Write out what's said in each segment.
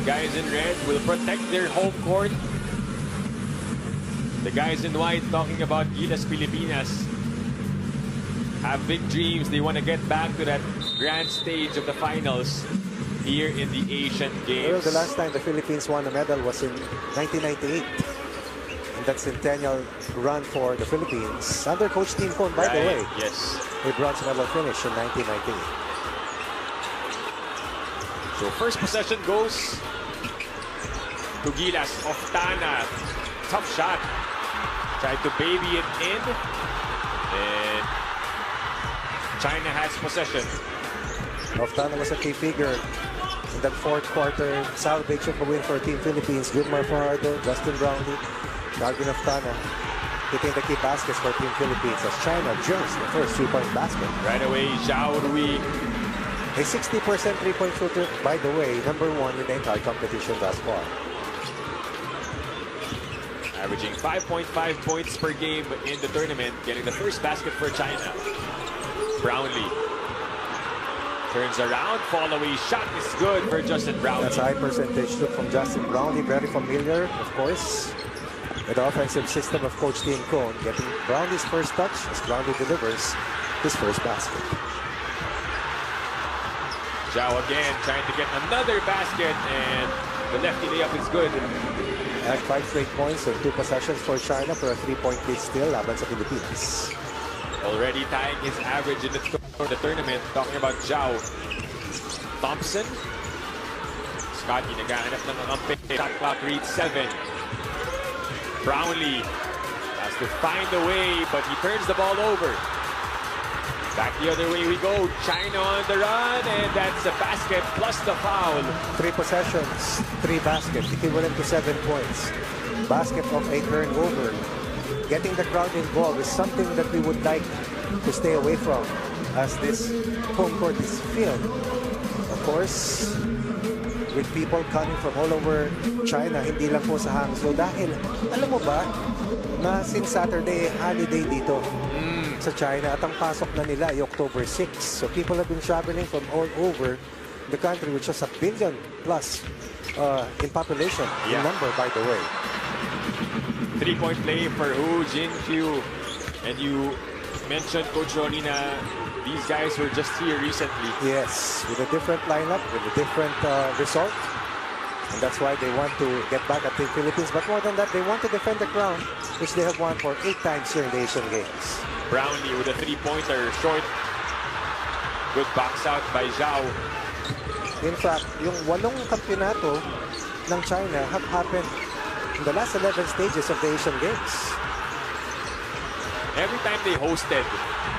guys in red will protect their home court. The guys in white, talking about GILAS Pilipinas, have big dreams. They want to get back to that grand stage of the finals here in the Asian Games. Well, the last time the Philippines won a medal was in 1998. And that centennial run for the Philippines under Coach Tim Cone, by the way. Yes. A bronze medal finish in 1998. So first possession goes to GILAS. Oftana, tough shot. Tried to baby it in. And China has possession. Oftana was a key figure in that fourth quarter salvage of a win for Team Philippines. Wilmar Fajardo, Justin Brownlee, Darwin Oftana hitting the key baskets for Team Philippines as China drills the first three-point basket. Right away, Zhao Rui. A 60% three-point shooter, by the way, #1 in the entire competition thus far. Averaging 5.5 points per game in the tournament, getting the first basket for China. Brownlee turns around, follow-away shot is good for Justin Brownlee. That's a high percentage look from Justin Brownlee, very familiar, of course, with the offensive system of Coach Tim Cone, getting Brownlee's first touch as Brownlee delivers his first basket. Zhao again trying to get another basket, and the lefty layup is good. At 5 straight points and 2 possessions for China for a 3-point lead still laban sa Pilipinas. Already tying his average in the tournament. Talking about Zhao. Thompson. Scotty naghahanap ng kampi. Shot clock reads 7. Brownlee has to find a way, but he turns the ball over. Back the other way we go. China on the run, and that's a basket plus the foul. 3 possessions, 3 baskets, equivalent to 7 points. Basket of a turnover. Getting the crowd involved is something that we would like to stay away from as this home court is filled. Of course, with people coming from all over China, hindi lang po sa Hangzhou. Dahil, alam mo ba, na since Saturday, holiday dito sa China at ang pasok na nila ay October 6. So people have been traveling from all over the country, which is 1 billion plus in population, in number, by the way. 3-point play for Hu Jinqiu. And you mentioned, Coach Ronnie, na these guys were just here recently. Yes, with a different lineup, with a different result. And that's why they want to get back at the Philippines. But more than that, they want to defend the crown, which they have won for 8 times here in the Asian Games. Brownlee with a 3-pointer, short. Good box out by Zhao. In fact, yung 8 kampeonato ng China have happened in the last 11 stages of the Asian Games. Every time they hosted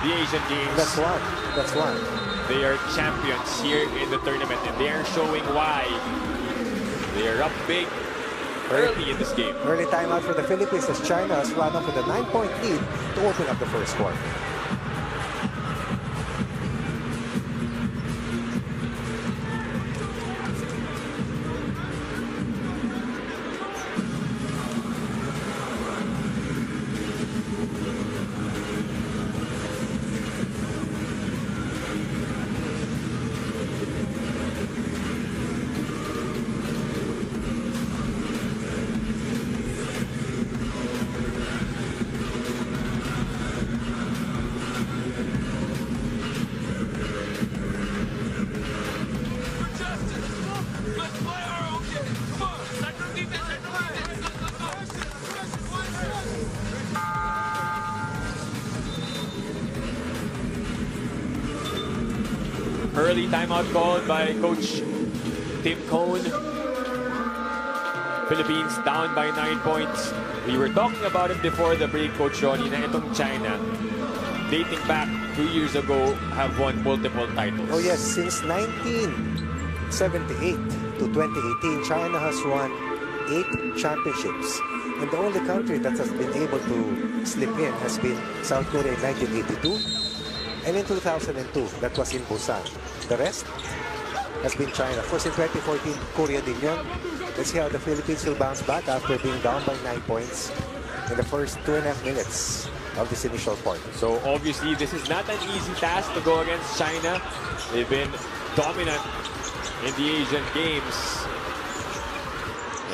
the Asian Games, That's one. They are champions here in the tournament, and they are showing why. They are up big early in this game. Early timeout for the Philippines as China has run up with a 9-point lead to open up the first quarter. Early timeout called by Coach Tim Cone. Philippines down by 9 points. We were talking about it before the break, Coach Ronnie, na itong China, dating back 2 years ago, have won multiple titles. Oh yes, since 1978 to 2018, China has won 8 championships. And the only country that has been able to slip in has been South Korea in 1982. And in 2002, that was in Busan. The rest has been China. Of course, in 2014, Korea din yun. Let's see how the Philippines will bounce back after being down by 9 points in the first 2.5 minutes of this initial quarter. So obviously, this is not an easy task to go against China. They've been dominant in the Asian Games.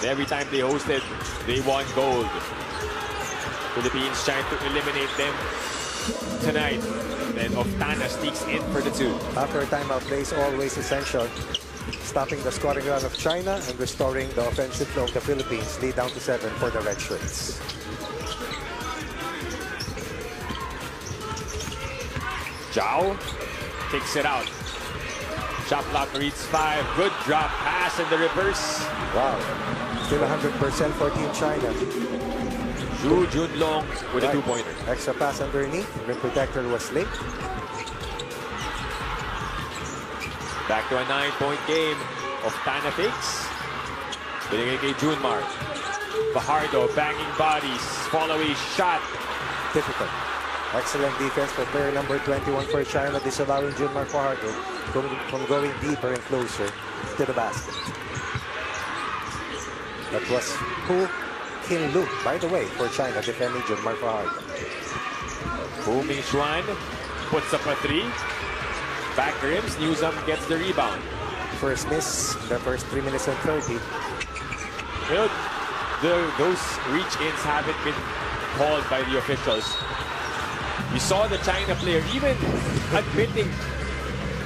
And every time they hosted, they won gold. Philippines trying to eliminate them tonight. Then Oftana sneaks in for the 2. After a timeout play is always essential. Stopping the scoring run of China and restoring the offensive flow of the Philippines. Lead down to 7 for the red shirts. Zhao kicks it out. Shot clock reads 5. Good drop pass in the reverse. Wow. Still 100% for Team China. Zhu Junlong with a 2-pointer. Extra pass underneath. Rim protector was late. Back to a 9-point game. Oftana fakes. Binigay kay Junmar. Fajardo banging bodies. Follow-away shot. Difficult. Excellent defense for player number 21 for China, disallowing Junmar Fajardo from going deeper and closer to the basket. That was Hu Qinlu, by the way, for China, defending Junmar Fajardo. Hu Mingxuan puts up a 3. Back rims, Newsome gets the rebound. First miss, the first 3 minutes and 30. You know, those reach-ins haven't been called by the officials. You saw the China player even admitting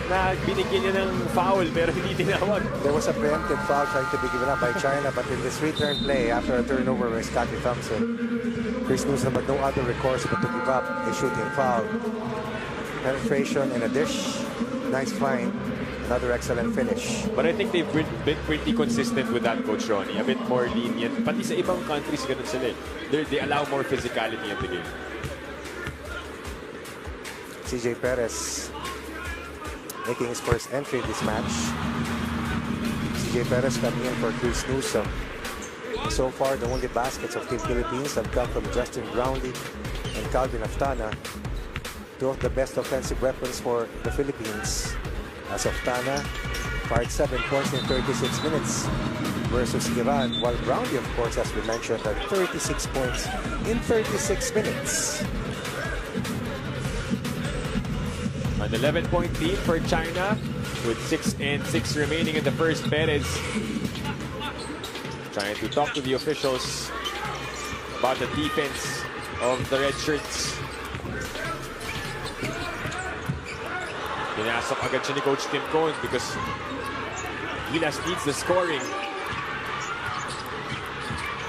na binigyan niya ng foul pero hindi tinawag. There was a preemptive foul trying to be given up by China, but in this return play, after a turnover by Scotty Thompson, Chris Newsome had no other recourse but to give up a shooting foul. Penetration and a dish. Nice find. Another excellent finish. But I think they've been pretty consistent with that, Coach Ronnie. A bit more lenient. Pati sa ibang countries, ganun sila. They allow more physicality in the game. CJ Perez making his first entry in this match. CJ Perez coming in for Chris Newsome. So far, the only baskets of Team Philippines have come from Justin Brownlee and Calvin Oftana, two of the best offensive weapons for the Philippines. As Oftana fired 7 points in 36 minutes versus Iran, while Brownlee, of course, as we mentioned, had 36 points in 36 minutes. An 11-point lead for China with 6 and 6 remaining in the first. Perez trying to talk to the officials about the defense of the red shirts. Pinasok agad siya ni Coach Tim Cohn because Gilas needs the scoring.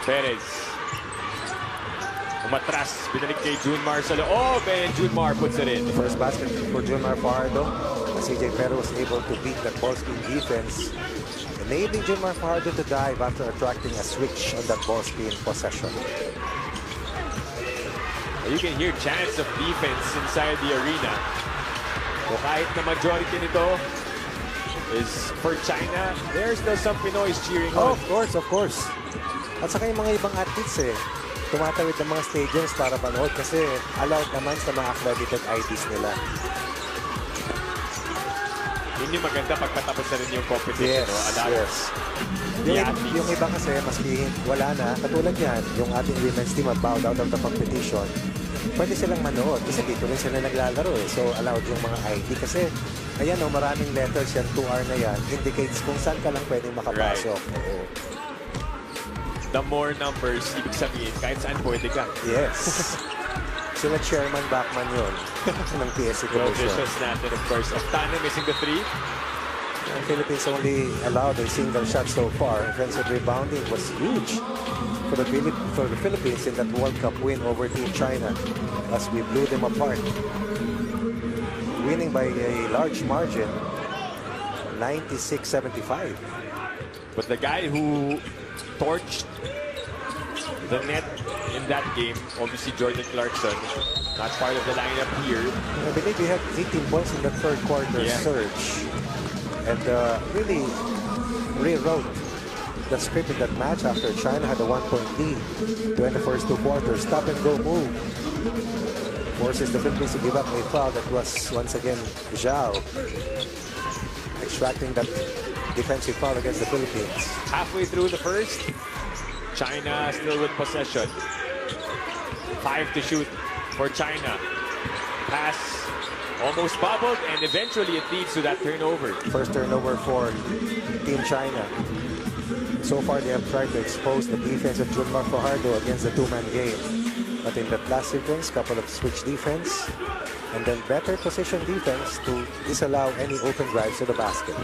Perez umatras, binalik kay Junmar sa loob, and Junmar puts it in. The first basket for Junmar Fajardo. CJ Perez was able to beat that ball screen defense, enabling Junmar Fajardo to dive after attracting a switch on that ball screen possession. You can hear chants of defense inside the arena. So kahit na majority nito is for China, there's still some Pinoys cheering on. Of course. At saka yung mga ibang athletes tumatawid ng mga stadiums para manood kasi allowed naman sa mga accredited IDs nila. Yun yung maganda pagkatapos na rin yung competition. Yes. Yung iba kasi maski wala na, katulad yan, yung ating women's team have bowed out of the competition. Pwede silang manood kasi dito rin sila naglalaro So allowed yung mga ID kasi ayan maraming letters yan, 2R na yan, indicates kung saan ka lang pwedeng makapasok. Right. The more numbers, ibig sabihin, kahit saan pwede ka. Yes. Sila Chairman Bachman yun ng PSC Commission. Provisions natin, of course. Oftana missing the 3. The Philippines only allowed a single shot so far. Offensive rebounding was huge for the Philippines in that World Cup win over Team China as we blew them apart. Winning by a large margin, 96-75. But the guy who torched the net in that game, obviously Jordan Clarkson, not part of the lineup here. I believe he had 18 points in the third quarter surge. And really rewrote the script in that match after China had a 1-point lead to end the first 2 quarters. Stop and go move forces the Philippines to give up a foul that was once again Zhao extracting that defensive foul against the Philippines. Halfway through the first, China still with possession. 5 to shoot for China. Pass almost bobbled, and eventually it leads to that turnover. First turnover for Team China. So far, they have tried to expose the defense of Junmar Fajardo against the two-man game. But in that last sequence, couple of switch defense, and then better position defense to disallow any open drives to the basket.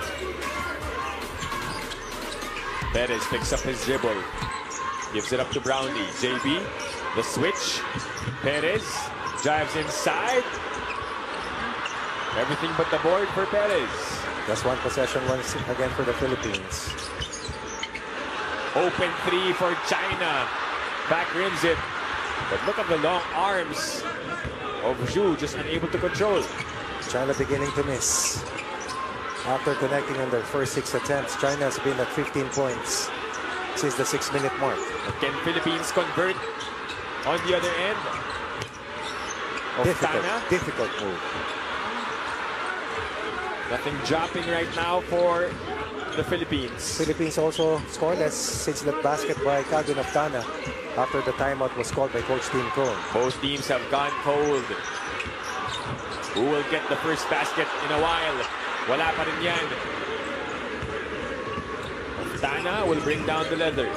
Perez picks up his dribble. Gives it up to Brownlee. JB, the switch. Perez drives inside. Everything but the board for Perez. Just one possession once again for the Philippines. Open three for China. Back rims it. But look at the long arms of Zhu, just unable to control. China beginning to miss. After connecting on their first 6 attempts, China has been at 15 points since the 6-minute mark. But can Philippines convert on the other end? Difficult move. Nothing dropping right now for the Philippines. Philippines also scoreless since that basket by Kagin of Tana after the timeout was called by Coach Tim Cone. Both teams have gone cold. Who will get the first basket in a while? Wala pa rin yan. Tana will bring down the leather.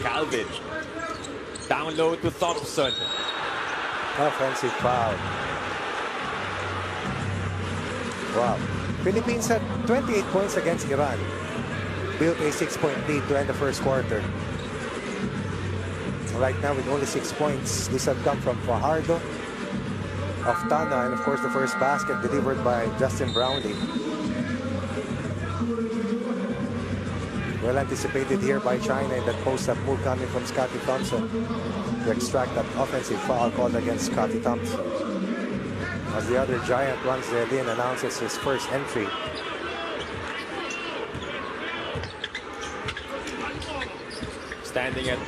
Calvin. Down low to Thompson. Offensive foul. Wow. Philippines had 28 points against Iran. Built a 6-point lead to end the first quarter. Right now with only 6 points, this had come from Fajardo, of Tana, and of course the first basket delivered by Justin Brownlee. Well anticipated here by China in that post-up move coming from Scotty Thompson to extract that offensive foul called against Scotty Thompson. As the other giant, Wang Zhelin, announces his first entry. Standing at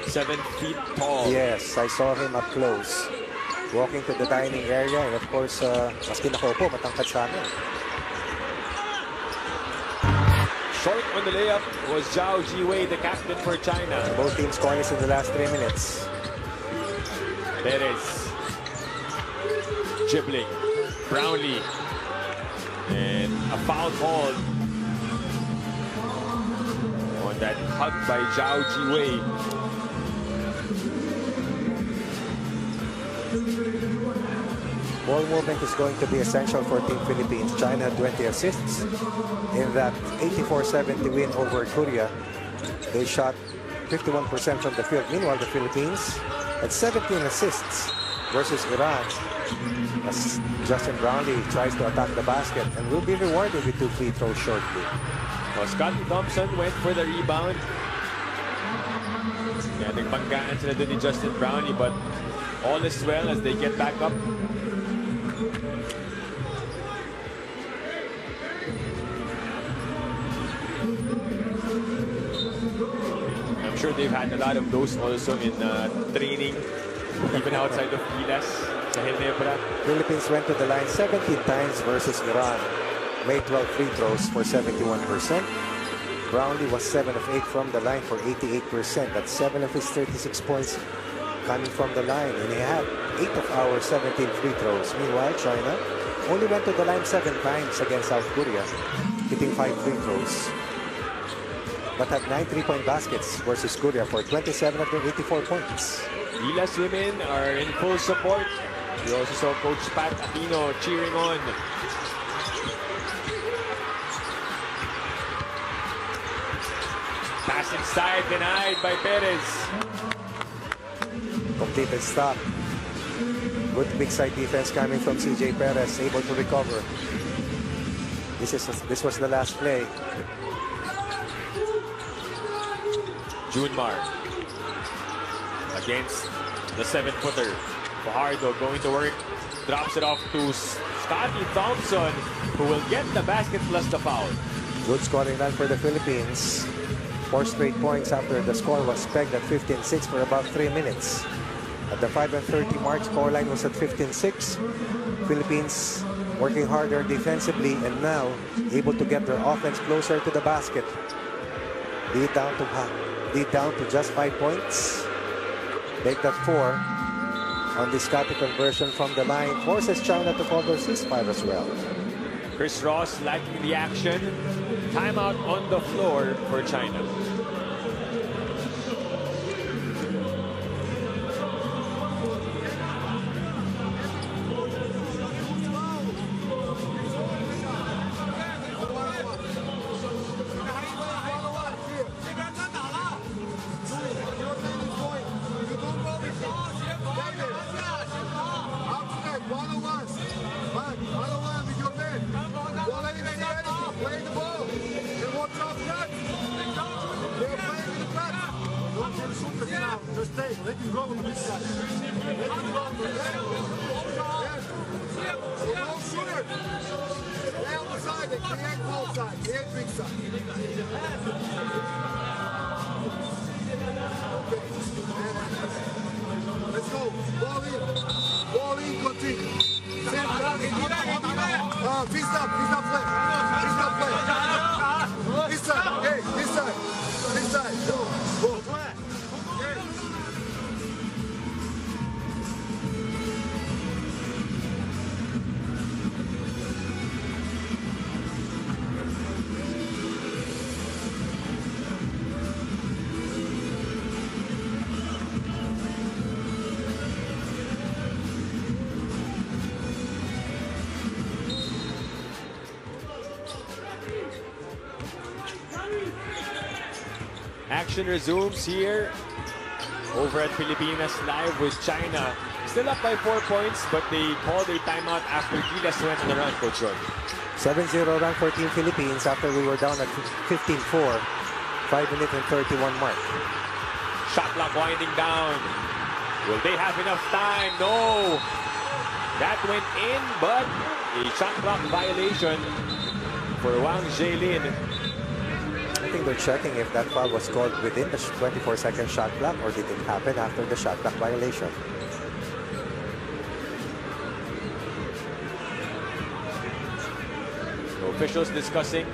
7 feet tall. Yes, I saw him up close. Walking to the dining area, and of course, maski nakaupo, matangkad sa amin. Short on the layup was Zhao Jiwei, the captain for China. Both teams scoreless in the last 3 minutes. Perez. Dribbling. Brownlee. And a foul called on that hug by Zhao Jiwei. Ball movement is going to be essential for Team Philippines. China had 20 assists in that 84-70 win over Korea. They shot 51% from the field. Meanwhile, the Philippines had 17 assists versus Iran. As Justin Brownlee tries to attack the basket and will be rewarded with 2 free throws shortly. Well, Scotty Thompson went for the rebound. Yeah, nagbanggaan sila dun ni Justin Brownlee, but all is well as they get back up. I'm sure they've had a lot of those also in training, even outside of GILAS. Philippines went to the line 17 times versus Iran. Made 12 free throws for 71%. Brownlee was 7 of 8 from the line for 88%. That's 7 of his 36 points coming from the line. And he had 8 of our 17 free throws. Meanwhile, China only went to the line 7 times against South Korea, hitting 5 free throws. But had 9 3-point baskets versus Korea for 27 of their 84 points. GILAS women are in full support. We also saw Coach Pat Aquino cheering on. Pass inside, denied by Perez. Completed stop. Good big side defense coming from CJ Perez, able to recover. This was the last play. Junmar against the 7-footer. Fajardo going to work, drops it off to Scotty Thompson, who will get the basket plus the foul. Good scoring run for the Philippines. 4 straight points after the score was pegged at 15-6 for about 3 minutes. At the 5:30 mark, scoreline was at 15-6. Philippines working harder defensively and now able to get their offense closer to the basket. Lead down to just 5 points. Make that 4 on the Scotty conversion from the line. Forces China to call their ceasefire as well. Chris Ross liking the action. Timeout on the floor for China. Just stay. Let him go on this side. Let him go on this side. No shooter. Stay on the side. They create both sides. Create big side. Let's go. Ball in. Ball in. Continue. Fist up. Fist up play. Fist up play. This side. Hey, this side. This side. Go. Go. Action resumes here over at Pilipinas Live with China. Still up by 4 points, but they called a timeout after GILAS went on the run, Coach Ron. 7-0 run for Team Philippines after we were down at 15-4. 5-minute and 31 mark. Shot clock winding down. Will they have enough time? No. That went in, but a shot clock violation for Wang Jailin. I think they're checking if that foul was called within the 24-second shot clock or did it happen after the shot clock violation. Officials discussing.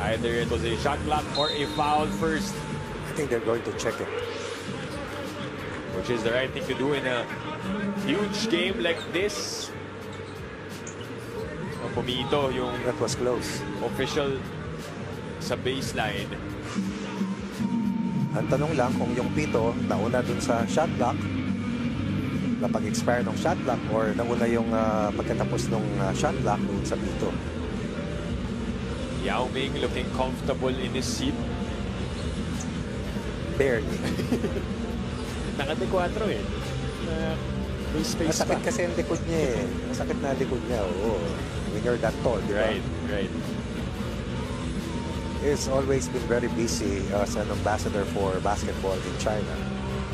Either it was a shot clock or a foul first. I think they're going to check it. Which is the right thing to do in a huge game like this. Pumito yung That was close. official sa baseline. Ang tanong lang kung yung pito nauna dun sa shot clock, napag-expire ng shot clock, or nauna yung pagkatapos ng shot clock dun sa pito. Yao Ming looking comfortable in his seat. Barely. Naka-4 eh. May space Masakit pa. kasi ang likod niya eh. Masakit na likod niya. Oo. When you're that tall, di ba? Right. He's always been very busy as an ambassador for basketball in China.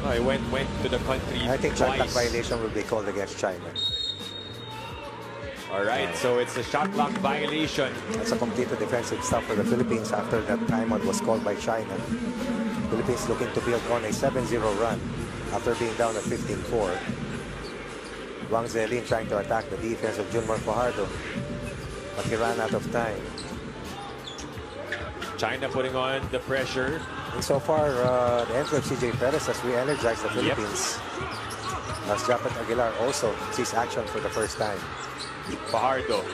Oh, he went to the country I think shot clock twice. violation will be called against China. All right, so it's a shot clock violation. That's a completed defensive stop for the Philippines after that timeout was called by China. Philippines looking to build on a 7-0 run after being down at 15-4. Wang Zelin trying to attack the defense of Junmar Fajardo, but he ran out of time. China putting on the pressure. And so far, the entry of CJ Perez has re-energized the Philippines. As Japet Aguilar also sees action for the first time. Fajardo.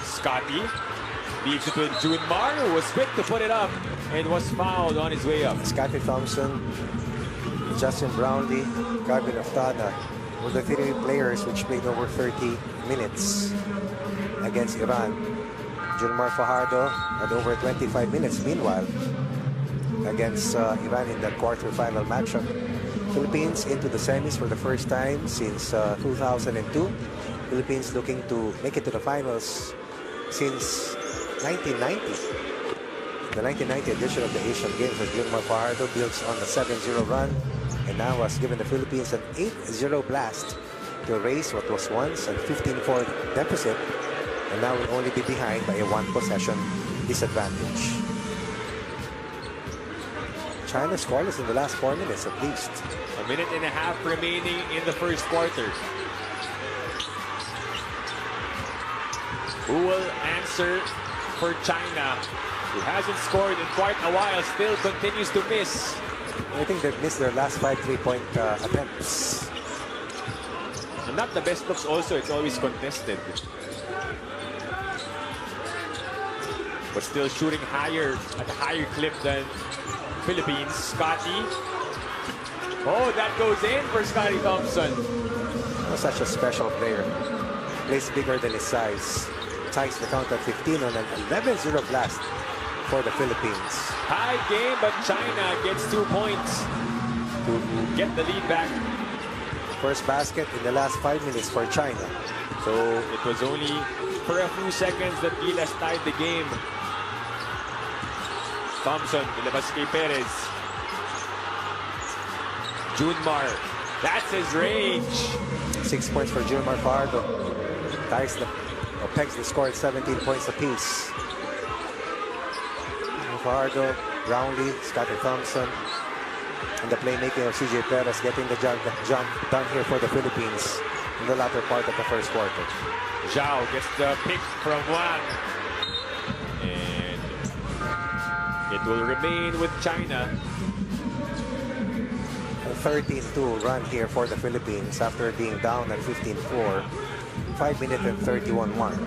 Scotty leaves it with Junmar, who was quick to put it up and was fouled on his way up. Scotty Thompson, Justin Brownlee, Calvin Oftana were the three players which played over 30 minutes against Iran. Junmar Fajardo had over 25 minutes meanwhile against Iran in the quarterfinal matchup. Philippines into the semis for the first time since 2002. Philippines looking to make it to the finals since 1990. The 1990 edition of the Asian Games, where Junmar Fajardo builds on the 7-0 run and now has given the Philippines an 8-0 blast to erase what was once a 15-4 deficit and now will only be behind by a one-possession disadvantage. China scoreless in the last 4 minutes at least. A minute and a half remaining in the first quarter. Who will answer for China? who hasn't scored in quite a while, still continues to miss. I think they've missed their last 5 3-point attempts. And not the best looks also, it's always contested. But still shooting higher, at a higher clip than Philippines. Scotty. Oh, that goes in for Scotty Thompson. Such a special player. Plays bigger than his size. Ties the count at 15 on an 11-0 blast for the Philippines. High game, but China gets 2 points to get the lead back. First basket in the last 5 minutes for China. So it was only for a few seconds that GILAS tied the game. Thompson, nilabas kay Perez. Junmar, that's his range. 6 points for Junmar Fajardo. Ties the, pegs the score at 17 points apiece. Fajardo, Brownlee, Scotty Thompson, and the playmaking of CJ Perez getting the jump done here for the Philippines in the latter part of the first quarter. Zhao gets the pick from Wang. And it will remain with China. A 13-2 run here for the Philippines after being down at 15-4. 5 minutes and 31 mark.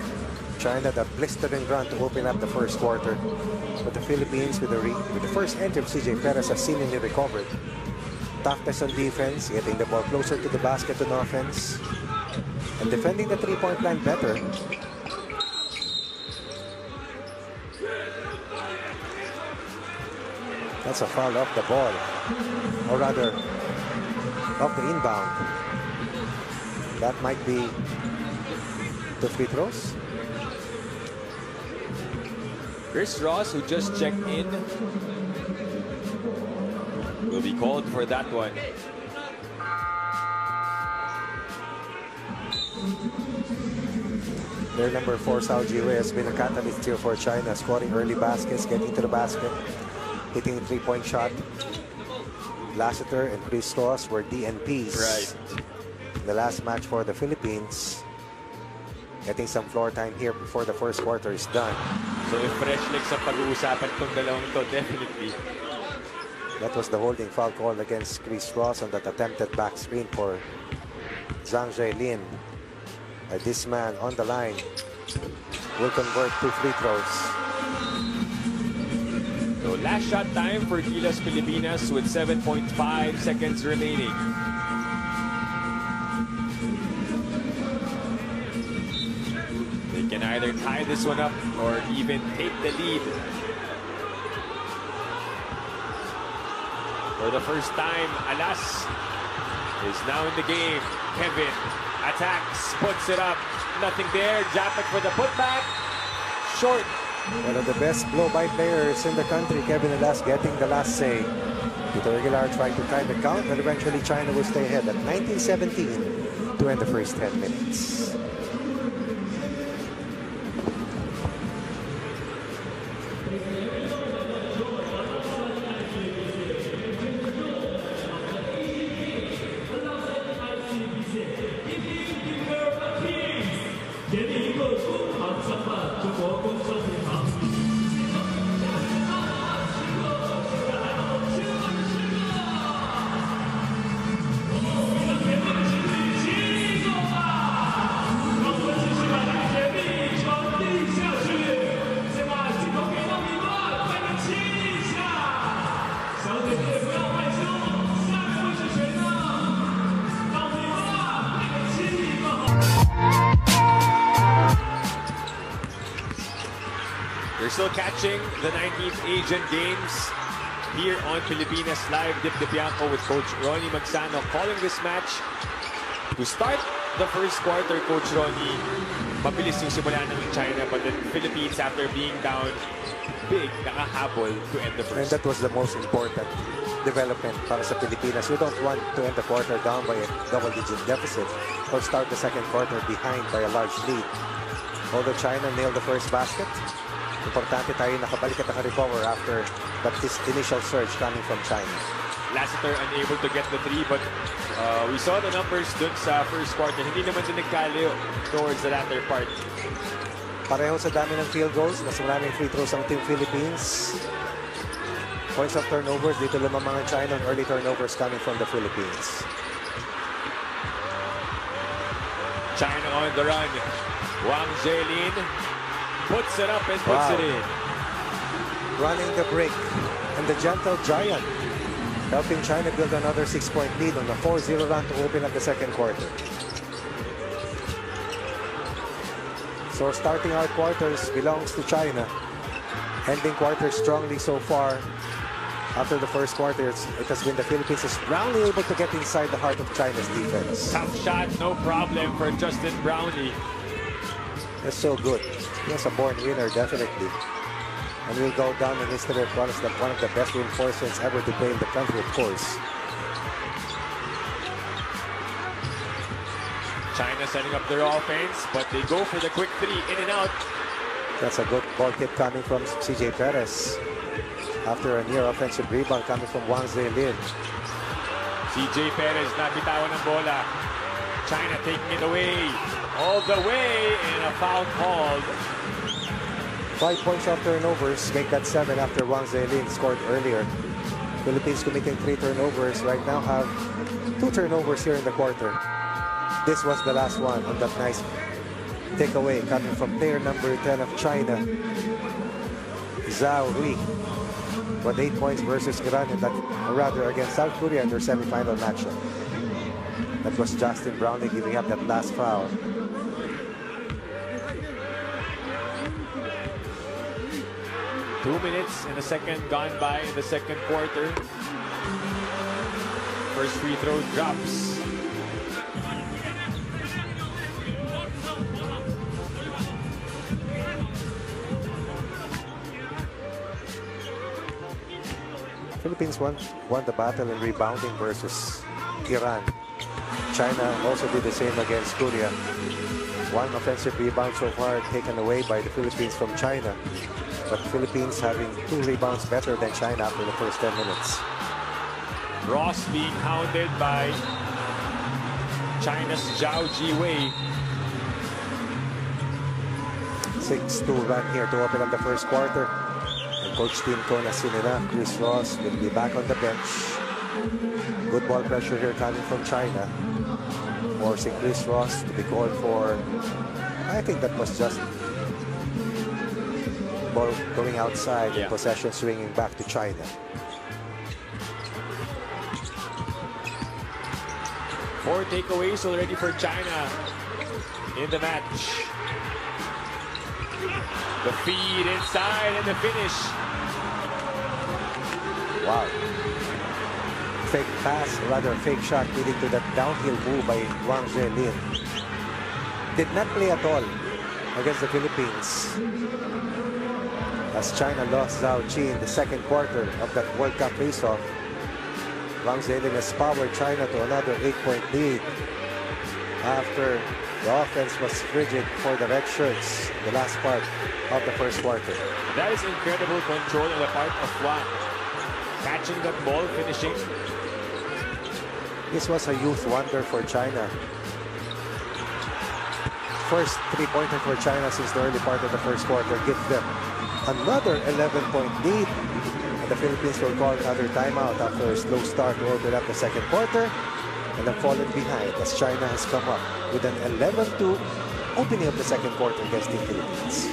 China, that blistering run to open up the first quarter. But the Philippines, with the first entry of CJ Perez, has seemingly recovered. Toughness on defense, getting the ball closer to the basket on offense, and defending the three-point line better. That's a foul off the ball, or rather, off the inbound. That might be the free throws. Chris Ross, who just checked in, will be called for that one. Their number 4, Sao Jiwei, has been a catalyst here for China, scoring early baskets, getting to the basket, hitting a three-point shot. Lassiter and Chris Ross were DNPs. Right. In the last match for the Philippines, getting some floor time here before the first quarter is done. So if fresh legs ang pag-uusapan itong dalawang to, definitely. That was the holding foul call against Chris Ross on that attempted back screen for Zhang Jailin. This man on the line will convert 2 free throws. So last shot time for GILAS Pilipinas with 7.5 seconds remaining. They can either tie this one up or even take the lead. For the first time, Alas is now in the game. Kevin attacks, puts it up. Nothing there. Japet for the putback. Short. One of the best blow-by players in the country, Kevin Alas, getting the last say. Peter Aguilar trying to tie the count, but eventually China will stay ahead at 19-17 to end the first 10 minutes. You're still catching the 19th Asian Games here on Pilipinas Live. Dip de Bianco with Coach Ronnie Magsano calling this match. To start the first quarter, Coach Ronnie, mabilis yung simula ng China, but the Philippines, after being down big, nakahabol to end the And first. that was the most important development para sa Pilipinas. We don't want to end the quarter down by a double-digit deficit or start the second quarter behind by a large lead. Although China nailed the first basket, importante tayo nakabalik at naka-recover after that initial surge coming from China. Lassiter unable to get the three, but we saw the numbers dun sa first quarter. Hindi naman din nagkaliw towards the latter part. Pareho sa dami ng field goals. Mas maraming free throws ang Team Philippines. Points of turnovers, dito lumamang ang China on early turnovers coming from the Philippines. China on the run. Wang Zhelin puts it up and puts it in. Running the break. And the gentle giant helping China build another 6-point lead on a 4-0 run to open up the second quarter. So starting our quarters belongs to China. Ending quarters strongly so far. After the first quarter, it has been the Philippines is Brownlee able to get inside the heart of China's defense. Tough shot, no problem for Justin Brownlee. That's so good. He's a born winner, definitely. And will go down in history of one of the best reinforcements ever to play in the country, of course. China setting up their offense, but they go for the quick three, in and out. That's a good ball kick coming from CJ Perez. After a near offensive rebound coming from Wang Zhelin. CJ Perez nabitawan ng bola. China taking it away. All the way, and a foul called. 5 points off turnovers, make that 7 after Wang Zhelin scored earlier. Philippines committing 3 turnovers, right now have 2 turnovers here in the quarter. This was the last one on that nice takeaway coming from player number 10 of China, Zhao Rui. With 8 points versus Iran, and that, or rather against South Korea in their semifinal matchup. That was Justin Brownlee giving up that last foul. Two minutes and a second gone by in the second quarter. First free throw drops. Philippines won the battle in rebounding versus Iran. China also did the same against Korea. 1 offensive rebound so far taken away by the Philippines from China. But Philippines having 2 rebounds better than China after the first 10 minutes. Ross being hounded by China's Zhao Jiwei. 6-2 run here to open up the first quarter. Coach Team Ko na sinila, Chris Ross will be back on the bench. Good ball pressure here coming from China. Forcing Chris Ross to be called for, I think that was just ball going outside and possession swinging back to China. Four takeaways already for China in the match. The feed inside and the finish. Wow. Fake pass, rather fake shot leading to that downhill move by Wang Zhelin. Did not play at all against the Philippines. As China lost Zhao Qi in the second quarter of that World Cup face-off. Wang Zhelin has powered China to another 8-point lead after the offense was frigid for the red shirts in the last part of the first quarter. That is incredible control on the part of Wang. Catching that ball, finishing. This was a youth wonder for China. First 3-pointer for China since the early part of the first quarter. Give them another 11-point lead. And the Philippines will call another timeout after a slow start to open up the second quarter. And then fallen behind as China has come up with an 11-2 opening of the second quarter against the Philippines.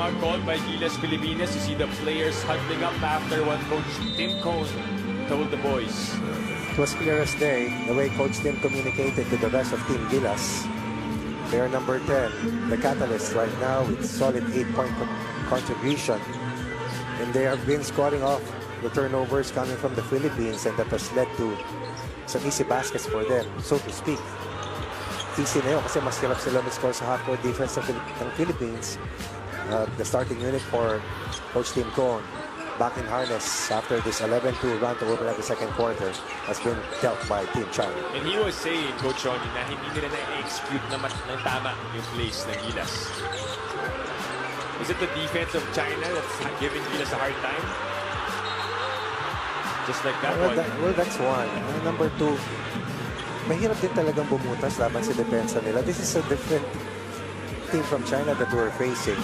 timeout called by GILAS Pilipinas. You see the players huddling up after what Coach Tim Cone told the boys. It was clear as day the way Coach Tim communicated to the rest of Team GILAS. Player number 10, the catalyst right now with solid 8-point contribution. And they have been scoring off the turnovers coming from the Philippines, and that has led to some easy baskets for them, so to speak. Easy na yun kasi mas hirap sila mag-score sa half-court defense ng Philippines. The starting unit for Coach Tim Cone, back in harness after this 11-2 run to open up the second quarter, has been dealt by Team China. And he was saying, Coach Ronnie, na hindi nila na-execute ng tama yung plays ng GILAS. Is it the defense of China that's giving GILAS a hard time? Just like that one. Well, that's one. Number 2, mahirap din talagang bumutas laban sa depensa nila. This is a different team from China that we're facing.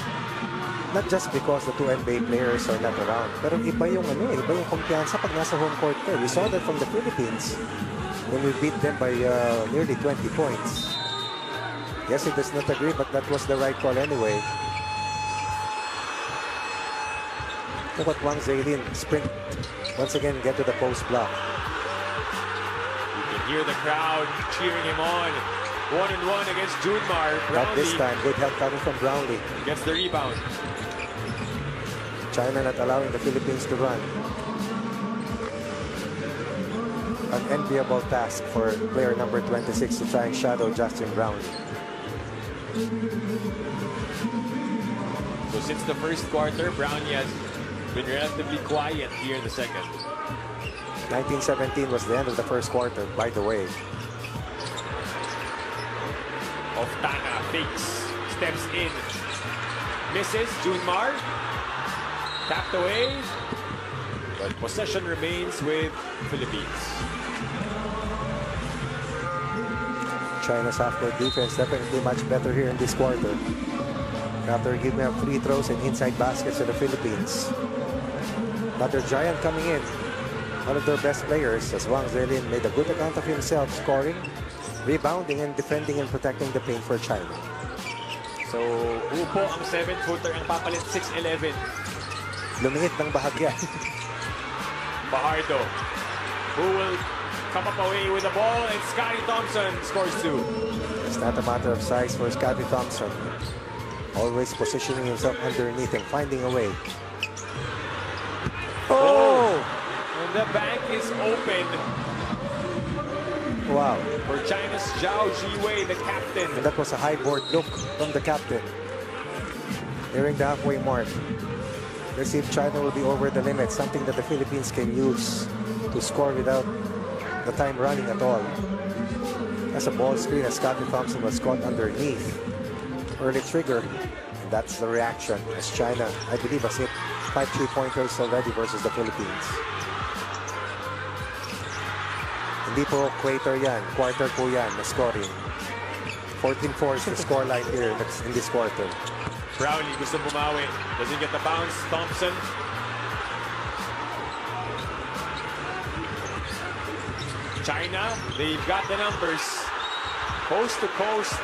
Not just because the 2 NBA players are not around, pero iba yung kumpiyansa pag nasa home court ka. We saw that from the Philippines when we beat them by nearly 20 points. Yes, he does not agree, but that was the right call anyway. Look at Wang Zailin sprint once again, get to the post block. You can hear the crowd cheering him on. 1-on-1 against Junmar. But this time, good help coming from Brownlee. Gets the rebound. China not allowing the Philippines to run. An enviable task for player number 26 to try and shadow Justin Brownlee. So since the first quarter, Brownlee has been relatively quiet here in the second. 1917 was the end of the first quarter, by the way. Oftana fakes, steps in, misses. Junmar tapped away, but possession remains with Philippines. China's half-court defense definitely much better here in this quarter, after giving up free throws and inside baskets to the Philippines. Another giant coming in, one of their best players, as Wang Zailin made a good account of himself, scoring, rebounding, and defending and protecting the paint for China. So, upo ang 7-footer, ang papalit 6'11". Lumiit ng bahagya. Fajardo, who will come up away with the ball, and Scotty Thompson scores 2. It's not a matter of size for Scotty Thompson. Always positioning himself underneath and finding a way. Oh! And the bank is open. Wow. For China's Zhao Jiwei, the captain. And that was a high board look from the captain. Nearing the halfway mark. Let's see if China will be over the limit, something that the Philippines can use to score without the time running at all. As a ball screen, as Scotty Thompson was caught underneath. Early trigger. And that's the reaction as China, I believe, has hit 5 3-pointers already versus the Philippines. Hindi po QATAR yan. Quarter po yan na scoring. 14-4 is the scoreline here in this quarter. Brownlee gusto bumawi. Doesn't get the bounce. Thompson. China, they've got the numbers. Coast to coast.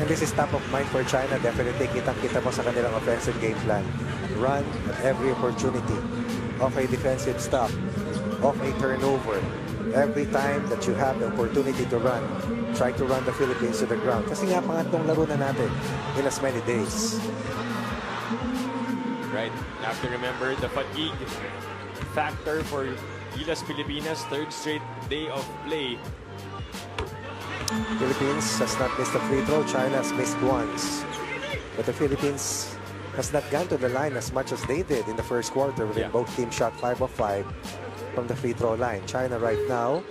And this is top of mind for China. Definitely kitang-kita mo sa kanilang offensive game plan. Run at every opportunity. Off a defensive stop. Off a turnover. Every time that you have the opportunity to run, try to run the Philippines to the ground. Kasi nga pangatlong laro na natin in as many days. Right. Have to remember the fatigue factor for GILAS Pilipinas. Third straight day of play. Philippines has not missed a free throw. China has missed once. But the Philippines has not gone to the line as much as they did in the first quarter, when both teams shot 5 of 5 from the free throw line. China right now,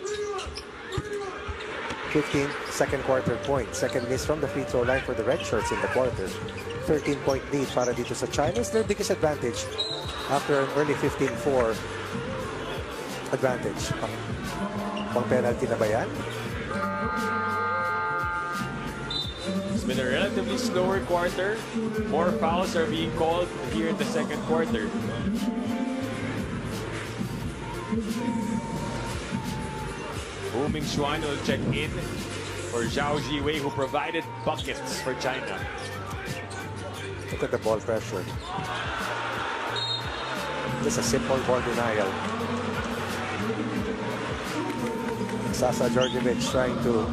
15 second quarter point. Second miss from the free throw line for the red shirts in the quarter. 13-point lead para dito sa China. It's their biggest advantage after an early 15-4 advantage. Pang penalty na ba yan? It's been a relatively slower quarter. More fouls are being called here in the second quarter. Hu Mingxuan will check in for Zhao Jiwei, who provided buckets for China. Look at the ball pressure. Just a simple ball denial. Sasa Djordjevic trying to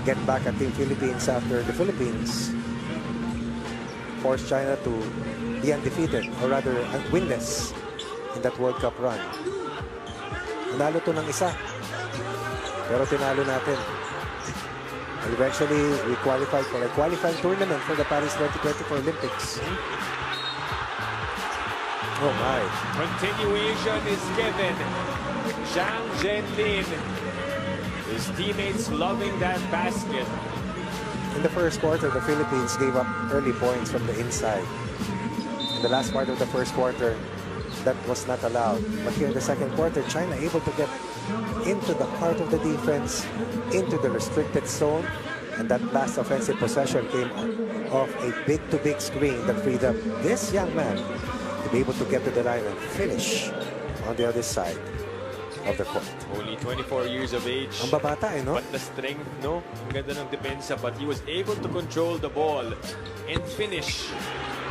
get back at Team Philippines after the Philippines forced China to be undefeated, or rather winless in that World Cup run. Nanalo to ng isa, pero tinalo natin. And eventually, we qualified for a qualifying tournament for the Paris 2024 Olympics. Oh my. Continuation is given. Zhang Zhenlin. His teammates loving that basket. In the first quarter, the Philippines gave up early points from the inside. In the last part of the first quarter, that was not allowed. But here in the second quarter, China able to get into the heart of the defense, into the restricted zone, and that last offensive possession came off a big-to-big screen that freed up this young man to be able to get to the line and finish on the other side of the court. Only 24 years of age. Ang babata no? But the strength, no? Ang ganda ng depensa, but he was able to control the ball and finish.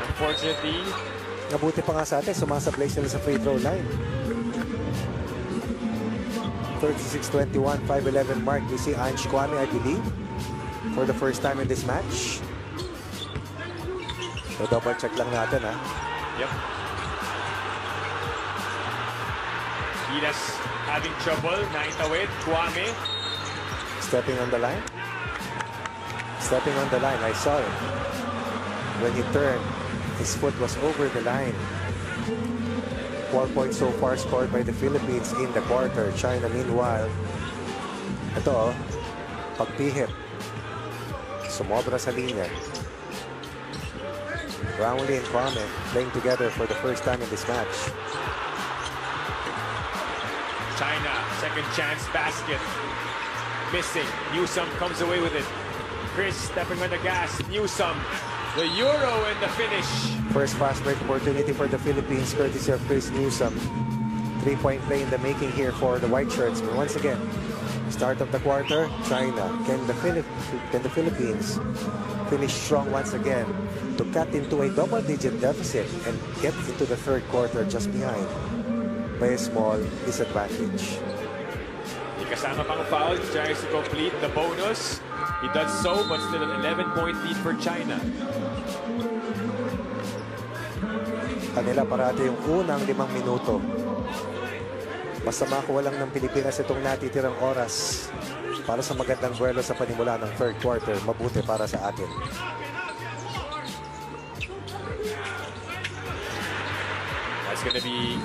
Unfortunately, nabuti pa nga sa atin, sumasablay sila sa free throw line. 36-21, 5-11 mark. We see Ange Kwame, I believe, for the first time in this match. So double check lang natin, ha? Yep. Gilas having trouble. Naitawid. Kwame. Stepping on the line. Stepping on the line. I saw it. When he turned, his foot was over the line. 4 points so far scored by the Philippines in the quarter. China, meanwhile, ito, pagpihit. Sumobra sa linya. Brownlee and Kwame playing together for the first time in this match. China, second chance basket. Missing. Newsome comes away with it. Chris stepping on the gas. Newsome. The Euro and the finish. First fast break opportunity for the Philippines, courtesy of Chris Newsome. 3-point play in the making here for the white shirts. But once again, start of the quarter, China. Can the Philippines finish strong once again to cut into a double-digit deficit and get into the third quarter just behind by a small disadvantage? May kasama pang foul. Tries to complete the bonus. He does so, but still an 11-point lead for China. Kanila parati yung unang 5 minuto. Basta makuha lang ng Pilipinas itong natitirang oras para sa magandang duelo sa panimula ng third quarter, mabuti para sa atin. That's gonna be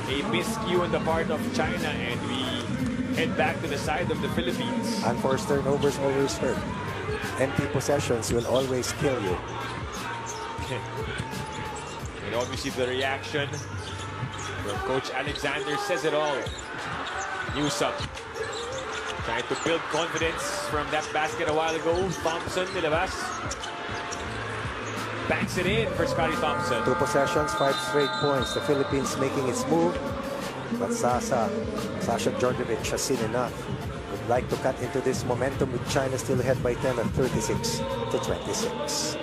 a miscue on the part of China, and we head back to the side of the Philippines. Unforced turnovers always hurt. Empty possessions will always kill you. And obviously the reaction from Coach Alexander says it all. Newsome trying to build confidence from that basket a while ago. Thompson, nilabas. Banks it in for Scotty Thompson. 2 possessions, 5 straight points. The Philippines making its move. But Sasha Djordjevic has seen enough. Would like to cut into this momentum with China still ahead by 10 at 36-26.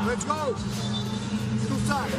Let's go. Two sides.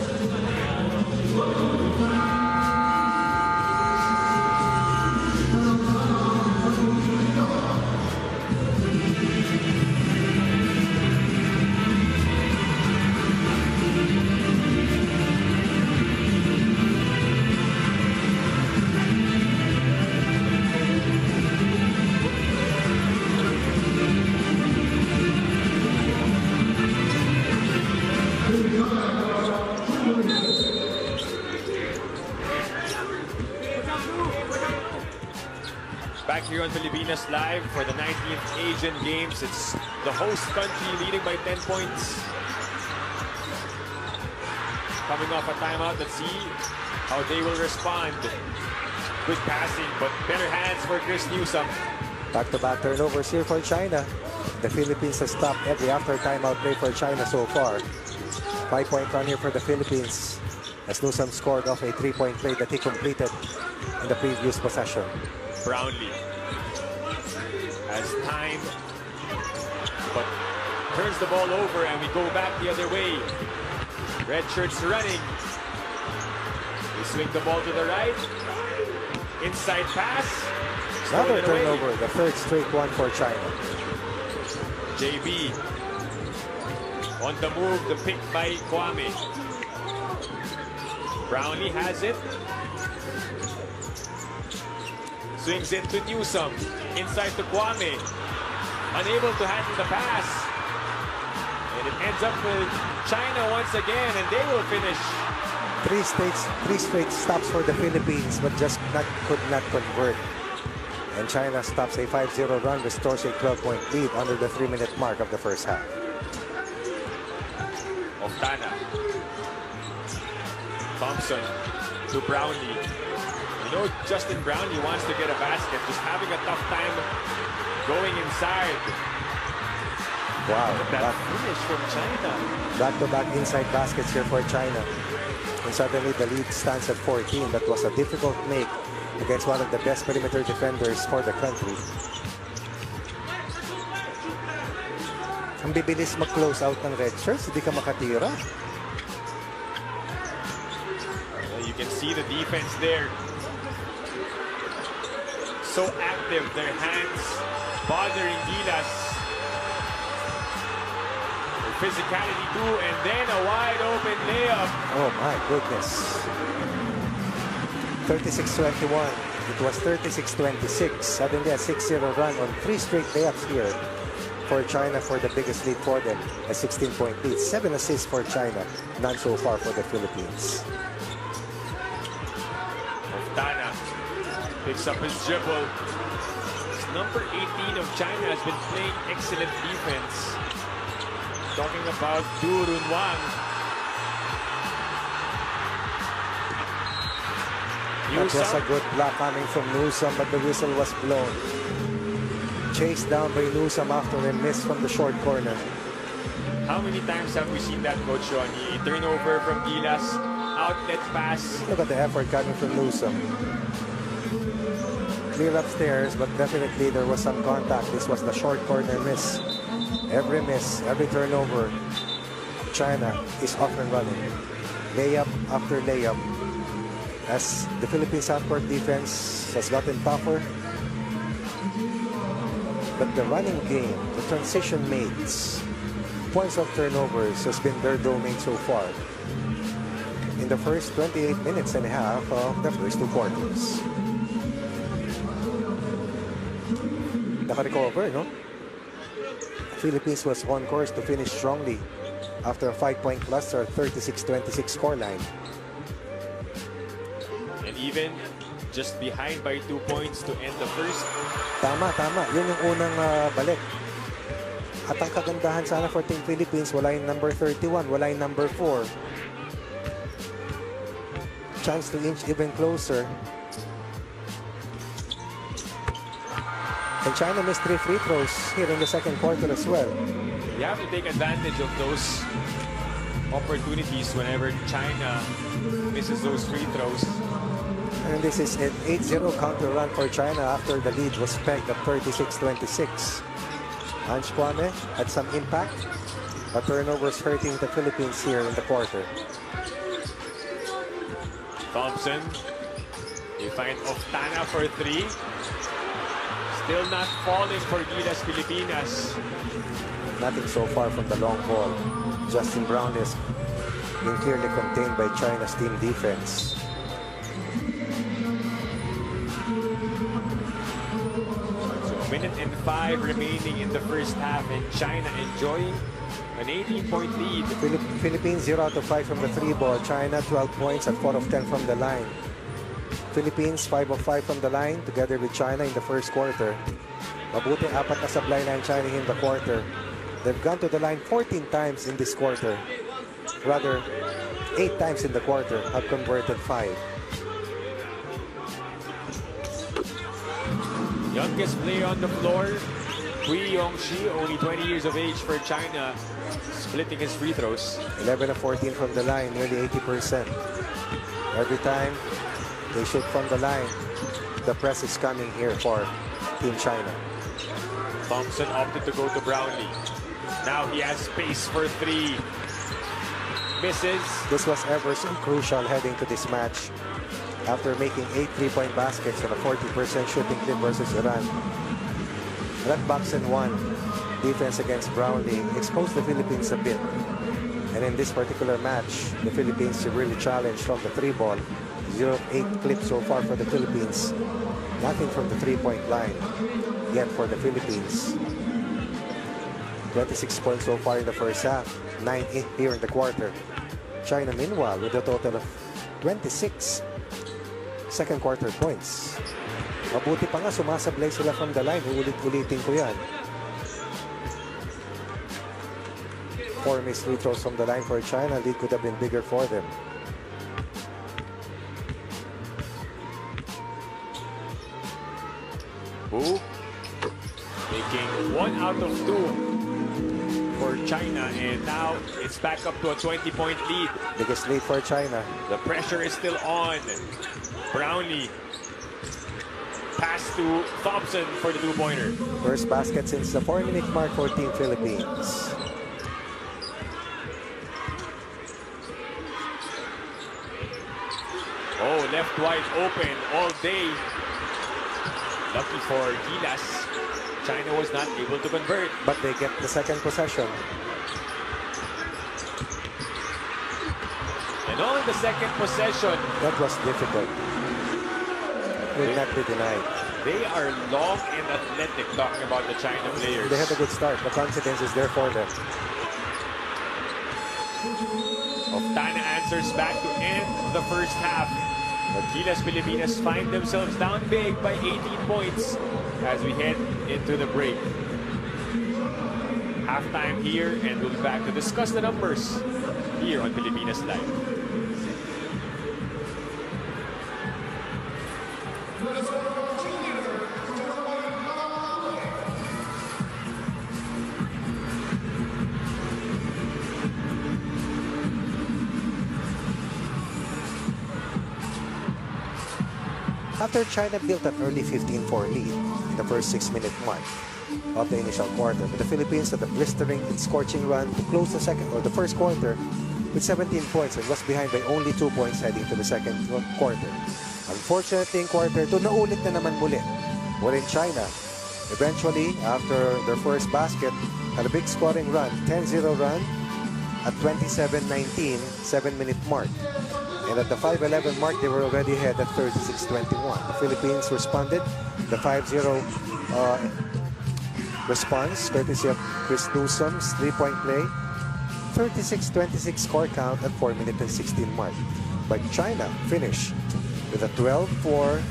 back here on Pilipinas Live for the 19th Asian Games. It's the host country leading by 10 points. Coming off a timeout, let's see how they will respond. Good passing, but better hands for Chris Newsome. Back-to-back turnovers here for China. The Philippines has stopped every after timeout play for China so far. 5-point run here for the Philippines, as Newsome scored off a 3-point play that he completed in the previous possession. Brownlee has time, but turns the ball over, and we go back the other way. Red shirts running. They swing the ball to the right. Inside pass. Another turnover, the third straight one for China. JB on the move, the pick by Kwame. Brownlee has it. Swings it to Newsome. Inside to Kwame. Unable to handle the pass. And it ends up with China once again, and they will finish. Three straight stops for the Philippines, but just could not convert. And China stops a 5-0 run, restores a 12-point lead under the 3-minute mark of the first half. Oftana. Thompson to Brownlee. You know, Justin Brownlee wants to get a basket, just having a tough time going inside. Wow, that finish from China. Back-to-back inside baskets here for China. And suddenly the lead stands at 14. That was a difficult make against one of the best perimeter defenders for the country. Ang bibilis mag-close out ng red shirts, hindi ka makatira. You can see the defense there. So active, their hands bothering Gilas. Their physicality too, and then a wide open layup. Oh my goodness. 36-21. It was 36-26. Suddenly a 6-0 run on 3 straight layups here for China for the biggest lead for them. A 16-point lead. 7 assists for China. None so far for the Philippines. Oftana picks up his dribble. Number 18 of China has been playing excellent defense. Talking about Du Runwang. That was a good block coming from Newsome, but the whistle was blown. Chased down by Newsome after a miss from the short corner. How many times have we seen that, Coach Ronnie? Turnover from Gilas, outlet pass. Look at the effort coming from Newsome. Clear upstairs, but definitely there was some contact. This was the short corner miss. Every miss, every turnover, China is off and running. Layup after layup. As the Philippines half-court defense has gotten tougher. But the running game, the transition mates, points of turnovers has been their domain so far. In the first 28 minutes and a half of the first 2 quarters. Naka-recover, no? The Philippines was on course to finish strongly after a 5-point cluster, 36-26 scoreline. And even just behind by 2 points to end the first. Tama. Yun yung unang balik. At ang kagandahan sana for Team Philippines, wala yung number 31, wala yung number 4. Chance to inch even closer. And China missed 3 free throws here in the second quarter as well. You have to take advantage of those opportunities whenever China misses those free throws. And this is an 8-0 counter run for China after the lead was pegged at 36-26. Ange Kwame had some impact, but turnovers hurting the Philippines here in the quarter. Thompson, they find Oftana for 3. Still not falling for Gilas Pilipinas. Nothing so far from the long ball. Justin Brown is being clearly contained by China's team defense. So a minute and 5 remaining in the first half, and China enjoying an 18-point lead. Philippines 0 out of 5 from the 3 ball. China 12 points at 4 of 10 from the line. Philippines 5 of 5 from the line together with China in the first quarter. Mabuti 4 na sablay na ang China in the quarter. They've gone to the line 14 times in this quarter. Rather, 8 times in the quarter, have converted 5. Youngest player on the floor, Hui Yongxi, only 20 years of age for China, splitting his free throws. 11 of 14 from the line, nearly 80%. Every time they shoot from the line, the press is coming here for Team China. Thompson opted to go to Brownlee. Now he has space for 3. Misses. This was ever so crucial heading to this match. After making 8 3-point baskets on a 40% shooting clip versus Iran. That box and 1 defense against Brownlee exposed the Philippines a bit. And in this particular match, the Philippines severely challenged from the 3-ball. 0 of 8 clips so far for the Philippines. Nothing from the 3-point line yet for the Philippines. 26 points so far in the first half. 9 here in the quarter. China, meanwhile, with a total of 26 second quarter points. Mabuti pa nga, sumasablay sila from the line. Ulit-ulitin ko yan. 4 missed free throws from the line for China. Lead could have been bigger for them. Wu making 1 out of 2 for China, and now it's back up to a 20-point lead. Biggest lead for China. The pressure is still on. Brownlee. Pass to Thompson for the 2-pointer. First basket since the 4-minute mark for Team Philippines. Oh, left wide open all day. Lucky for GILAS. China was not able to convert. But they get the second possession. And on the second possession, That was difficult. Will not be denied. they are long and athletic, talking about the China players. They had a good start. The confidence is there for them. Oftana answers back to end the first half. But GILAS Pilipinas find themselves down big by 18 points as we head into the break. Halftime here, and we'll be back to discuss the numbers here on Pilipinas Live. After China built an early 15-4 lead in the first 6-minute mark of the initial quarter, but the Philippines had a blistering and scorching run to close the first quarter with 17 points and was behind by only 2 points heading to the second quarter. Unfortunately, in quarter 2, naulit na naman muli. Wherein China, eventually, after their first basket, had a big scoring run, 10-0 run at 27-19, 7-minute mark. And at the 5-11 mark, they were already ahead at 36-21. The Philippines responded. The 5-0 response, courtesy of Chris Newsom's 3-point play. 36-26 score count at 4-minute and 16 mark. But China finished with a 12-4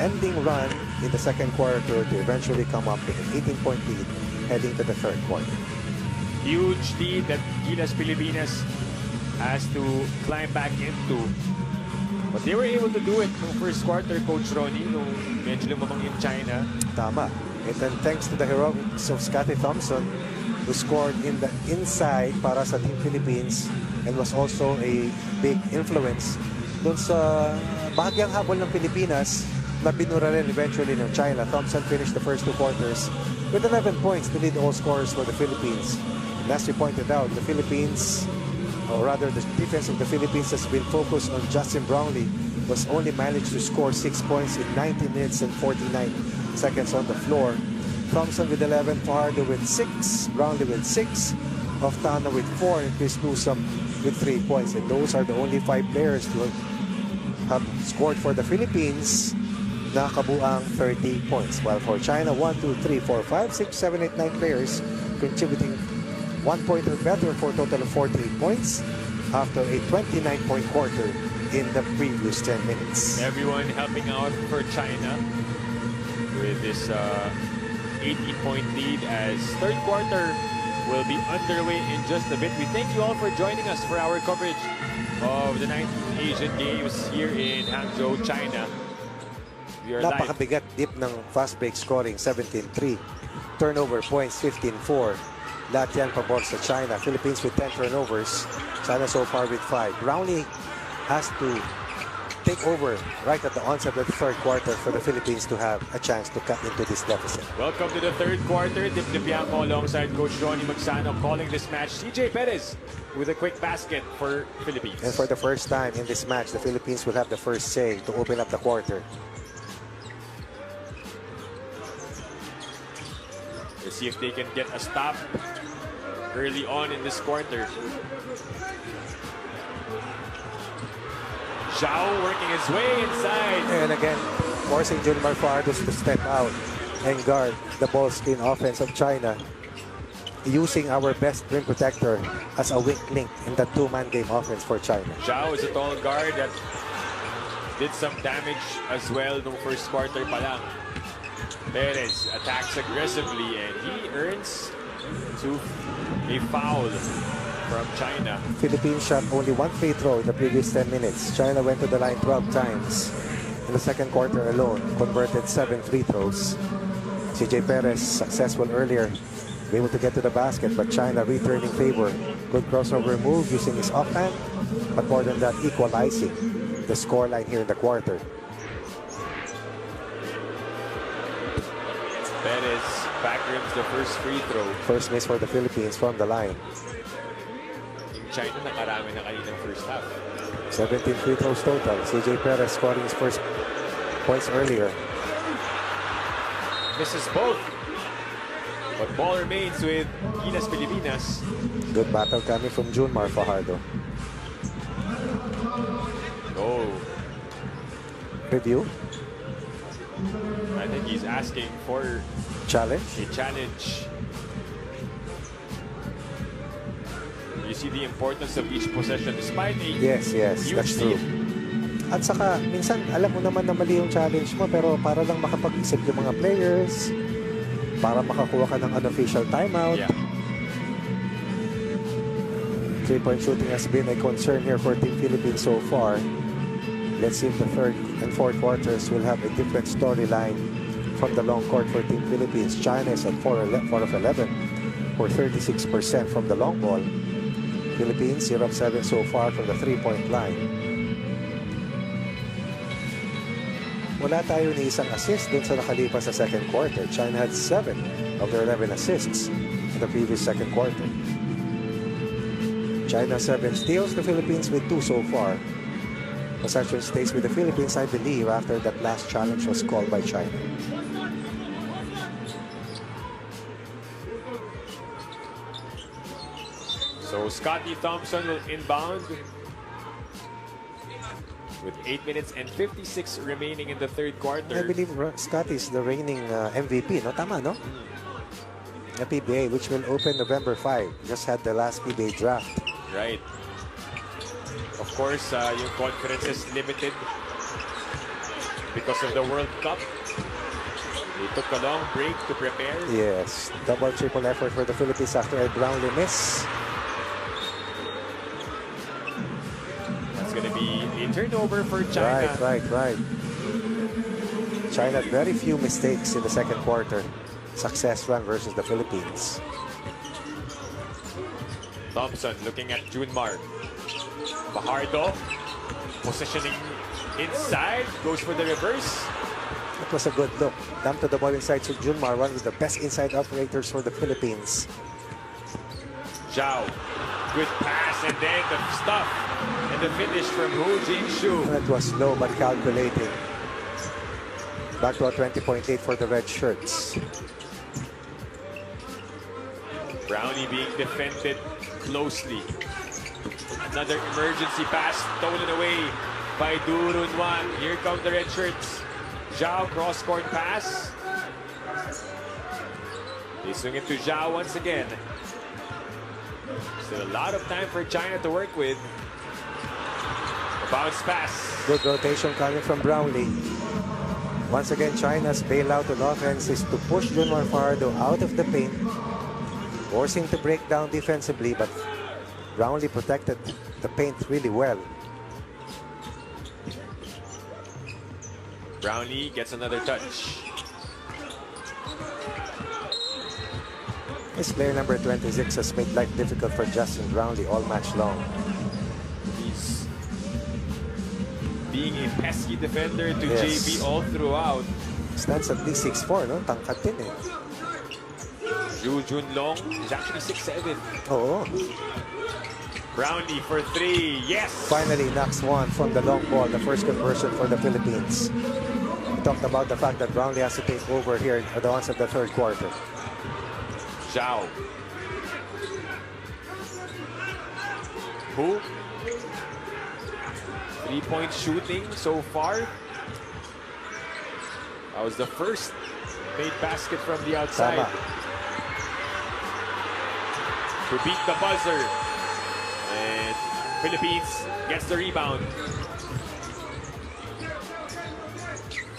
ending run in the second quarter to eventually come up with an 18-point lead heading to the third quarter. Huge lead that GILAS Pilipinas has to climb back into. But they were able to do it no first quarter, Coach Ronnie, nung medyo lumamang yung China. Tama. And then thanks to the heroics of Scottie Thompson, who scored in the inside para sa Team Philippines and was also a big influence dun sa bahagyang habol ng Pilipinas na binura rin eventually ng China. Thompson finished the first 2 quarters with 11 points to lead all scorers for the Philippines. And as we pointed out, the Philippines, or rather the defense of the Philippines, has been focused on Justin Brownlee, was only managed to score 6 points in 90 minutes and 49 seconds on the floor. Thompson with 11, Fajardo with 6, Brownlee with 6, Oftana with 4, and Chris Newsom with 3 points. And those are the only 5 players to have scored for the Philippines na kabuang 30 points. While for China, 1, 2, 3, 4, 5, 6, 7, 8, 9 players contributing 1 point or better for a total of 48 points. after a 29-point quarter in the previous 10 minutes. Everyone helping out for China with this 18-point lead as third quarter will be underway in just a bit. We thank you all for joining us for our coverage of the 19th Asian Games here in Hangzhou, China. We are live. Napakabigat dip ng fast break scoring, 17-3. Turnover points, 15-4. Lahat yan pabor sa China. Philippines with 10 turnovers. China so far with 5. Brownlee has to take over right at the onset of the third quarter for the Philippines to have a chance to cut into this deficit. Welcome to the third quarter. Dip-Dipianco alongside Coach Ronnie Magsano calling this match. CJ Perez with a quick basket for Philippines. And for the first time in this match, the Philippines will have the first say to open up the quarter. Let's see if they can get a stop early on in this quarter. Zhao working his way inside. And again, forcing Junmar Fajardo to step out and guard the ball screen offense of China, using our best rim protector as a weak link in the two-man game offense for China. Zhao is a tall guard that did some damage as well no first quarter pa lang. Perez attacks aggressively and he earns a foul from China. Philippines shot only one free throw in the previous 10 minutes. China went to the line 12 times. In the second quarter alone, converted 7 free throws. CJ Perez successful earlier, able to get to the basket, but China returning favor. Good crossover move using his offhand, but more than that, equalizing the scoreline here in the quarter. Perez back rims the first free throw. First miss for the Philippines from the line. Yung China nakarami na kaninang first half. 17 free throws total. CJ Perez scoring his first points earlier. Misses both. But ball remains with GILAS Pilipinas. Good battle coming from Junmar Fajardo. Oh, Review. I think he's asking for Challenge. a challenge. You see the importance of each possession despite a Yes, huge that's true. lead. At saka, minsan, alam mo naman na mali yung challenge mo, pero para lang makapag-isip yung mga players, para makakuha ka ng unofficial timeout. Yeah. Three-point shooting has been a concern here for Team Philippines so far. Let's see if the third and fourth quarters will have a different storyline from the long court for Team Philippines. China is at 4 of 11 for 36% from the long ball. Philippines 0 of 7 so far from the three-point line. Wala tayo ni isang assist dun sa nakalipas sa second quarter. China had 7 of their 11 assists in the previous second quarter. China 7 steals, the Philippines with 2 so far. Possession stays with the Philippines, I believe, after that last challenge was called by China. So Scotty Thompson will inbound with 8 minutes and 56 remaining in the third quarter. I believe Scott is the reigning MVP, no? Tama, no? The PBA, which will open November 5. Just had the last PBA draft. Right. Of course, yung conference is limited because of the World Cup. They took a long break to prepare. Yes, double, triple effort for the Philippines after a Brownlee miss. That's going to be a turnover for China. Right. China had very few mistakes in the second quarter. Success run versus the Philippines. Thompson looking at Junmar. Fajardo positioning inside, goes for the reverse. It was a good look. Dump to the ball inside to Junmar, one of the best inside operators for the Philippines. Zhao, good pass, and then the stuff and the finish from Hu Jingshu. That was low but calculating. Back to a 20.8 for the red shirts. Brownlee being defended closely. Another emergency pass stolen away by Durunwan. Here come the red shirts. Zhao cross-court pass. They swing it to Zhao once again. Still a lot of time for China to work with. A bounce pass. Good rotation coming from Brownlee. Once again, China's bailout on offense is to push Junmar Fajardo out of the paint, forcing to break down defensively, but Brownlee protected the paint really well. Brownlee gets another touch. This player number 26 has made life difficult for Justin Brownlee all match long. He's being a pesky defender to Yes. JB all throughout. Stands at least 6'4", no? Tangkad din eh. Zhu Junlong is actually 6'7". Oo. Brownlee for 3. Yes! Finally knocks one from the long ball, the first conversion for the Philippines. We talked about the fact that Brownlee has to take over here at the onset of the third quarter. Zhao. Who? 3-point shooting so far. That was the first made basket from the outside. Tama. To beat the buzzer. And Philippines gets the rebound.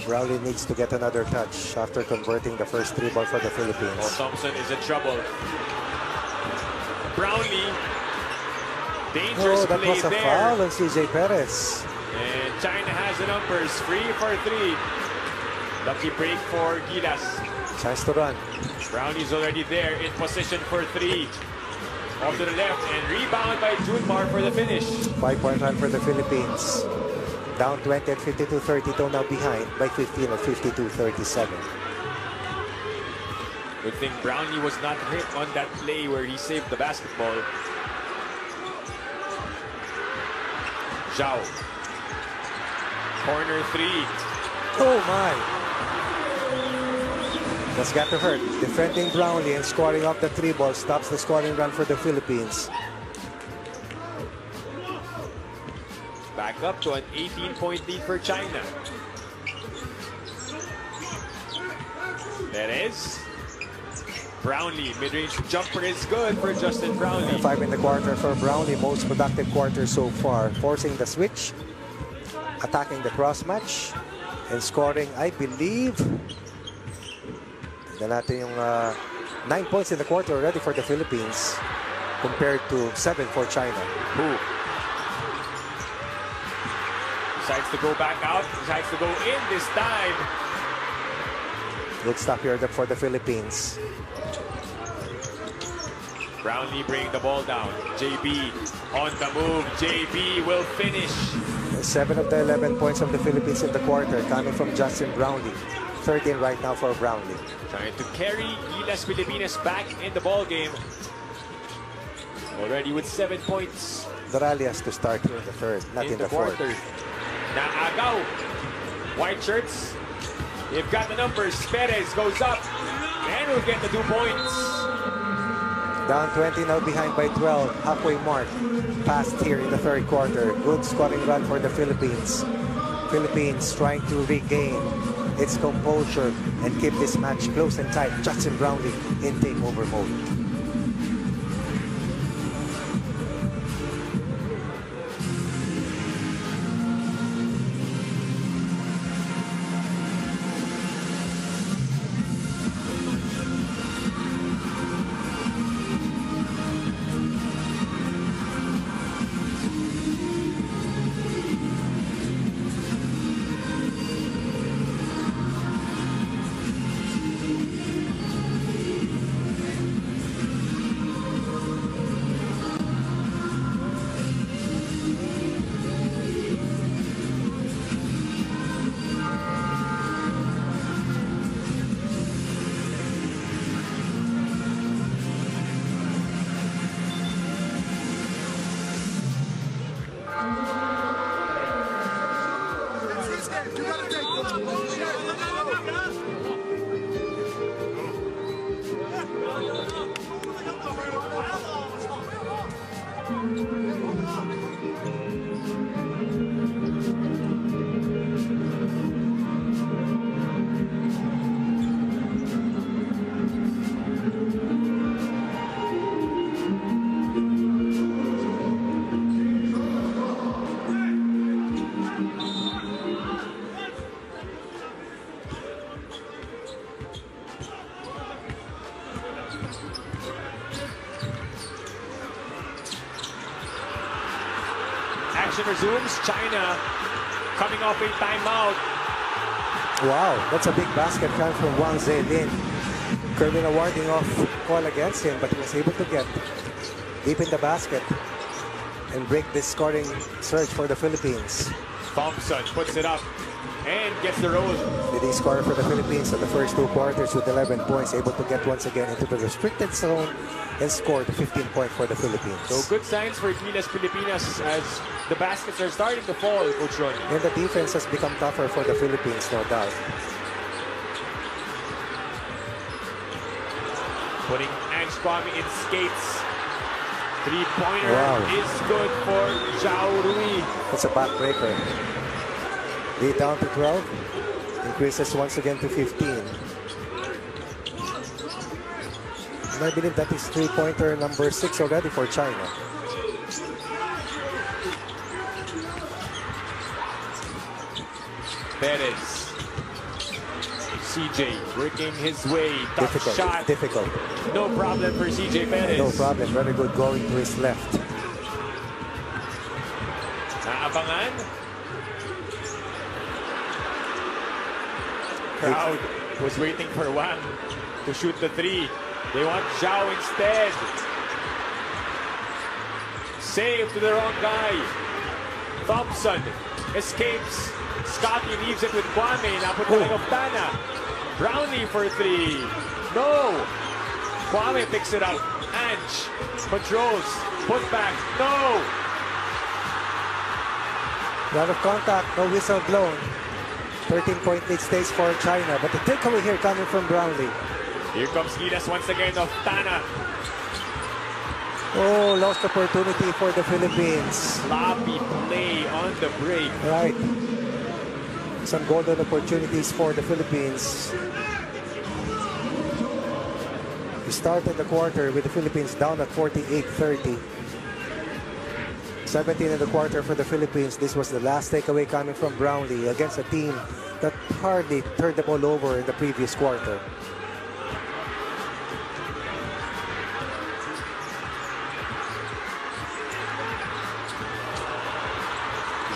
Brownlee needs to get another touch after converting the first 3 ball for the Philippines. Paul Thompson is in trouble. Brownlee. Dangerous Oh, that play was a there. foul on CJ Perez. And China has the numbers. 3 for 3. Lucky break for GILAS. Chance to run. Brownlee's already there in position for 3. Off to the left and rebound by Junmar for the finish. 5-point run for the Philippines. Down 20 at 52-32, now behind by 15 at 52-37. Good thing Brownlee was not hit on that play where he saved the basketball. Zhao. Corner 3. Oh my! That's got to hurt. Defending Brownlee and scoring off the 3 ball stops the scoring run for the Philippines. Back up to an 18-point lead for China. That is Brownlee. Mid-range jumper is good for Justin Brownlee. 5 in the quarter for Brownlee, most productive quarter so far. Forcing the switch, attacking the cross match, and scoring, I believe, na natin yung 9 points in the quarter already for the Philippines compared to 7 for China. Who decides to go back out, decides to go in this time. Good stop here for the Philippines. Brownlee bringing the ball down. JB on the move. JB will finish. 7 of the 11 points of the Philippines in the quarter coming from Justin Brownlee. 13 right now for Brownlee. Trying to carry GILAS Pilipinas back in the ball game. Already with 7 points. Dorali has to start here in the third, not in the fourth. quarter. Naagaw. White shirts. They've got the numbers. Perez goes up and will get the 2 points. Down 20 now behind by 12. Halfway mark. Passed here in the third quarter. Good scoring run for the Philippines. Philippines trying to regain its composure and keep this match close and tight. Justin Brownlee in takeover mode. Action resumes. China coming off a timeout. Wow, that's a big basket coming from Wang Zilin. Kerwin awarding off call against him, but he was able to get deep in the basket and break this scoring surge for the Philippines. Thompson puts it up and gets the roll. Leading scorer for the Philippines in the first 2 quarters with 11 points, able to get once again into the restricted zone and score the 15 point for the Philippines. So good signs for GILAS Pilipinas as the baskets are starting to fall, Coach Ronnie. And the defense has become tougher for the Philippines, no doubt. Putting Ange Kwame in skates. 3-pointer is good for Zhao Rui. That's a backbreaker. Lead down to 12. Increases once again to 15. And I believe that is 3-pointer number 6 already for China. Perez. CJ working his way. Tough shot. Difficult. No problem for CJ Perez. No problem. Very good going to his left. Naabangan. Crowd was waiting for Wang to shoot the 3. They want Zhao instead. Save to the wrong guy. Thompson escapes. Scotty leaves it with Kwame. Napunta of Tana. Brownlee for 3. No. Kwame picks it up. Ange controls. Put back. No. Lot of contact. No whistle blown. 13-point lead stays for China. But the takeaway here coming from Brownlee. Here comes GILAS once again of Tana. Oh, lost opportunity for the Philippines. Sloppy play on the break. Right. Some golden opportunities for the Philippines. We started the quarter with the Philippines down at 48-30. 17 in the quarter for the Philippines. This was the last takeaway coming from Brownlee against a team that hardly turned the ball over in the previous quarter.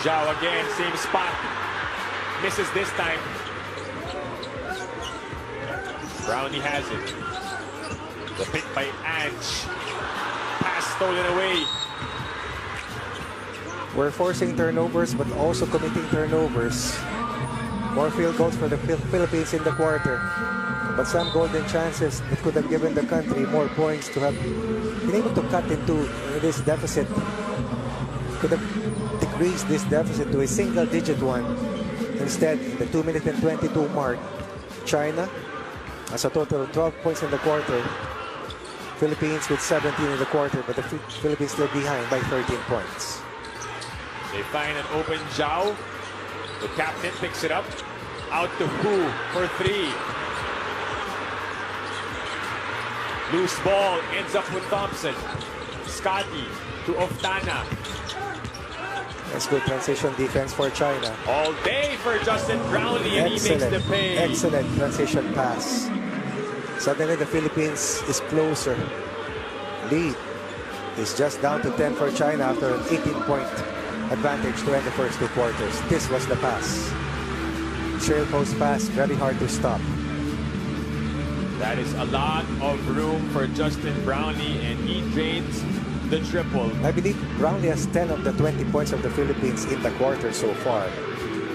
Zhao again, same spot. Misses this time. Brownlee has it. The pick by Ange. Pass stolen away. We're forcing turnovers but also committing turnovers. More field goals for the Philippines in the quarter. But some golden chances that could have given the country more points to have been able to cut into this deficit. Could have decreased this deficit to a single-digit one. Instead, in the 2-minute and 22 mark, China has a total of 12 points in the quarter. Philippines with 17 in the quarter, but the Philippines still behind by 13 points. They find an open Zhao. The captain picks it up. Out to Hu for 3. Loose ball ends up with Thompson. Scotty to Oftana. That's good transition defense for China. All day for Justin Brownlee, and he makes the pay. Excellent transition pass. Suddenly the Philippines is closer. Lead is just down to 10 for China after an 18-point advantage to end the first 2 quarters. This was the pass. Trail post pass, very hard to stop. That is a lot of room for Justin Brownlee, and he drains the triple. I believe Brownlee has 10 of the 20 points of the Philippines in the quarter so far.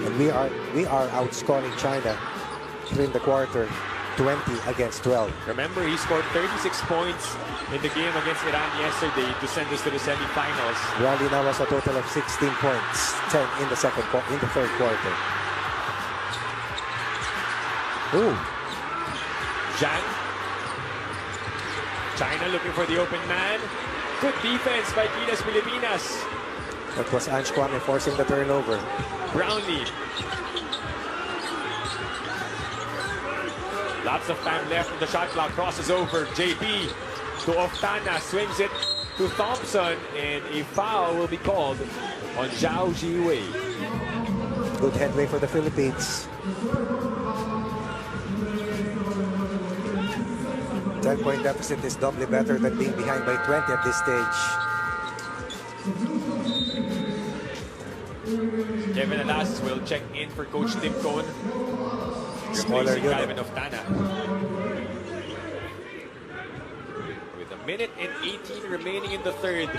And we are outscoring China in the quarter 20 against 12. Remember, he scored 36 points in the game against Iran yesterday to send us to the semifinals. Brownlee now has a total of 16 points, 10 in the third quarter. Ooh. Zhang. China looking for the open man. Good defense by GILAS Pilipinas. That was Ange Kwame forcing the turnover. Brownlee. Lots of time left on the shot clock. Crosses over. JB to Oftana. Swings it to Thompson. And a foul will be called on Zhao Jiwei. Good headway for the Philippines. 10-point deficit is doubly better than being behind by 20 at this stage. Kevin Alas will check in for Coach Tim Cone. Smaller Replacing unit. Calvin Oftana. With a minute and 18 remaining in the third.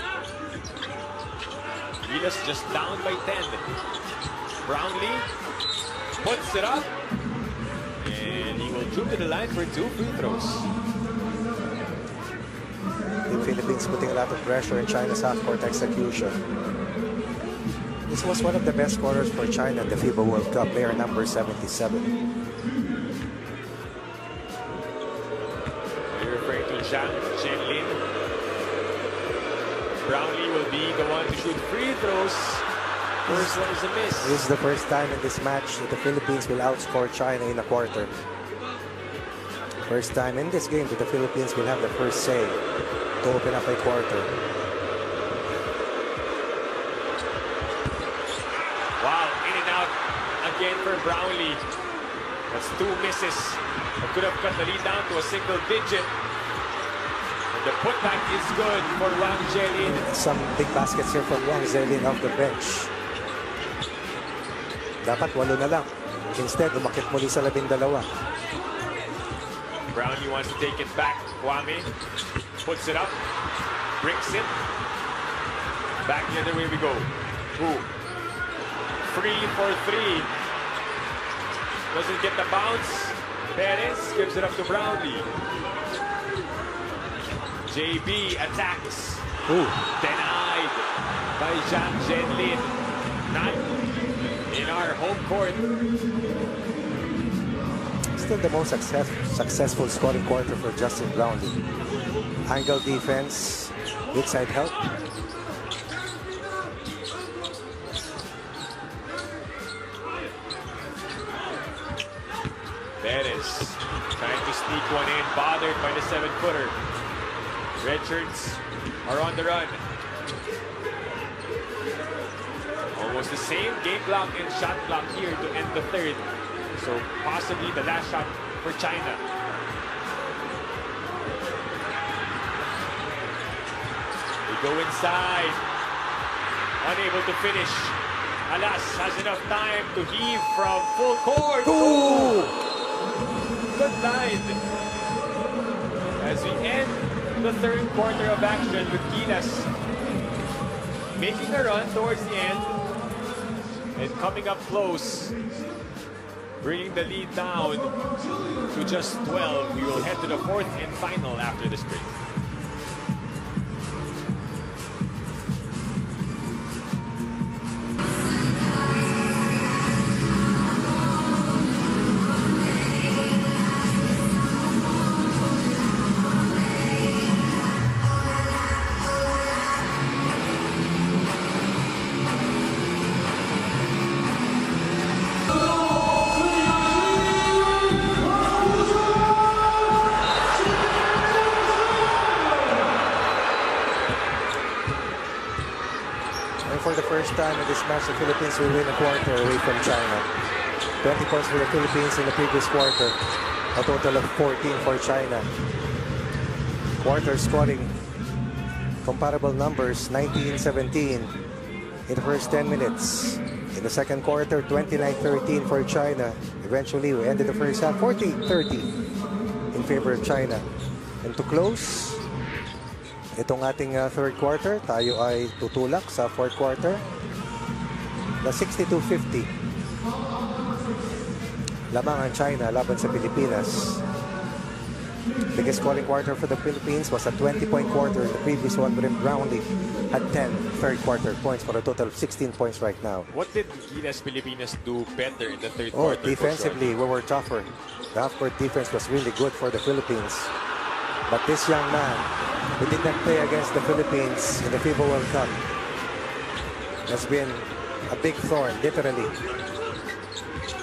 Gilas just down by 10. Brownlee puts it up. And he will shoot to the line for 2 free throws. The Philippines putting a lot of pressure in China's half-court execution. This was one of the best scorers for China in the FIBA World Cup, player number 77. You're referring to Zhang Zhenlin. Brownlee will be the one to shoot free throws. First one is a miss. This is the first time in this match that the Philippines will outscore China in a quarter. First time in this game that the Philippines will have the first say to open up a quarter. Wow, in and out again for Brownlee. That's 2 misses. That could have cut the lead down to a single digit. And the putback is good for Wang Zhelin. Some big baskets here from Wang Zhelin off the bench. Dapat 8 na lang. Instead, umakit muli sa 12. Brownlee wants to take it back. Kwame puts it up, brings it. Back the other way we go. Ooh. Free for 3. Doesn't get the bounce. Perez gives it up to Brownlee. JB attacks. Ooh. Denied by Zhang Zhenlin. Not in our home court. Still the most successful scoring quarter for Justin Brownlee. Angle defense, good side help. Perez trying to sneak one in, bothered by the 7-footer. Redshirts are on the run. Almost the same game clock and shot clock here to end the third. So possibly the last shot for China. They go inside. Unable to finish. Alas has enough time to heave from full court. Ooh! Good line. As we end the third quarter of action with GILAS making a run towards the end and coming up close, bringing the lead down to just 12. We will head to the fourth and final after this break. For the first time in this match, the Philippines will win a quarter away from China. 20 points for the Philippines in the previous quarter. A total of 14 for China. Quarter scoring comparable numbers, 19-17 in the first 10 minutes. In the second quarter, 29-13 for China. Eventually, we ended the first half 40-30 in favor of China. And to close itong ating third quarter, tayo ay tutulak sa fourth quarter. Na 62-50. Lamang ang China laban sa Pilipinas. Biggest scoring quarter for the Philippines was a 20-point quarter. The previous one, Brownlee had 10 third quarter points for a total of 16 points right now. What did GILAS Pilipinas do better in the third Oh, quarter? defensively, we were tougher. The half-court defense was really good for the Philippines. But this young man, who did not play against the Philippines in the FIBA World Cup, has been a big thorn, literally,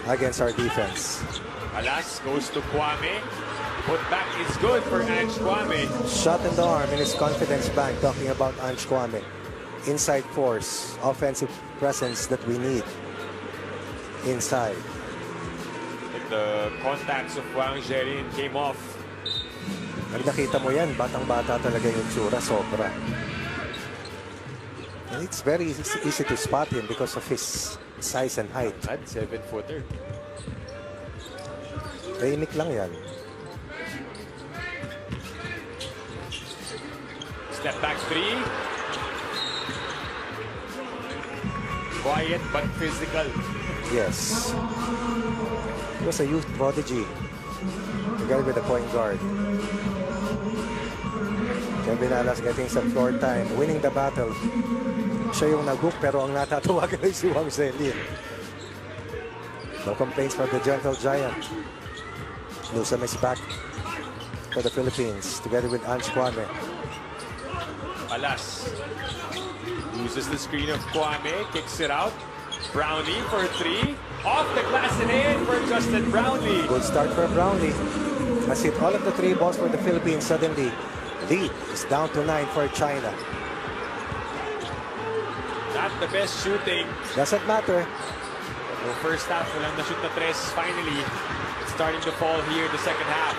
against our defense. Alas goes to Kwame. Put back is good for Ange Kwame. Shot in the arm in his confidence bank, talking about Ange Kwame. Inside force, offensive presence that we need inside. The contacts of Wang Zhelin came off. Pag nakita mo yan, batang-bata talaga yung tsura, sobra. And it's very easy to spot him because of his size and height. At 7-footer. Tahimik lang yan. Step back three. Quiet but physical. Yes. He was a youth prodigy. Together with the point guard. Kevin Alas getting some floor time, winning the battle. Siya yung nag-hook pero ang natatawagan ay si Wang Zhelin. No complaints from the gentle giant. Newsome is back for the Philippines together with Ange Kwame. Alas uses the screen of Kwame, kicks it out. Brownlee for three. Off the glass and in for Justin Brownlee. Good start for Brownlee. Has hit all of the 3 balls for the Philippines suddenly. Lead is down to 9 for China. Not the best shooting. Doesn't matter. So first half, walang na-shoot na tres. Finally, it's starting to fall here in the second half.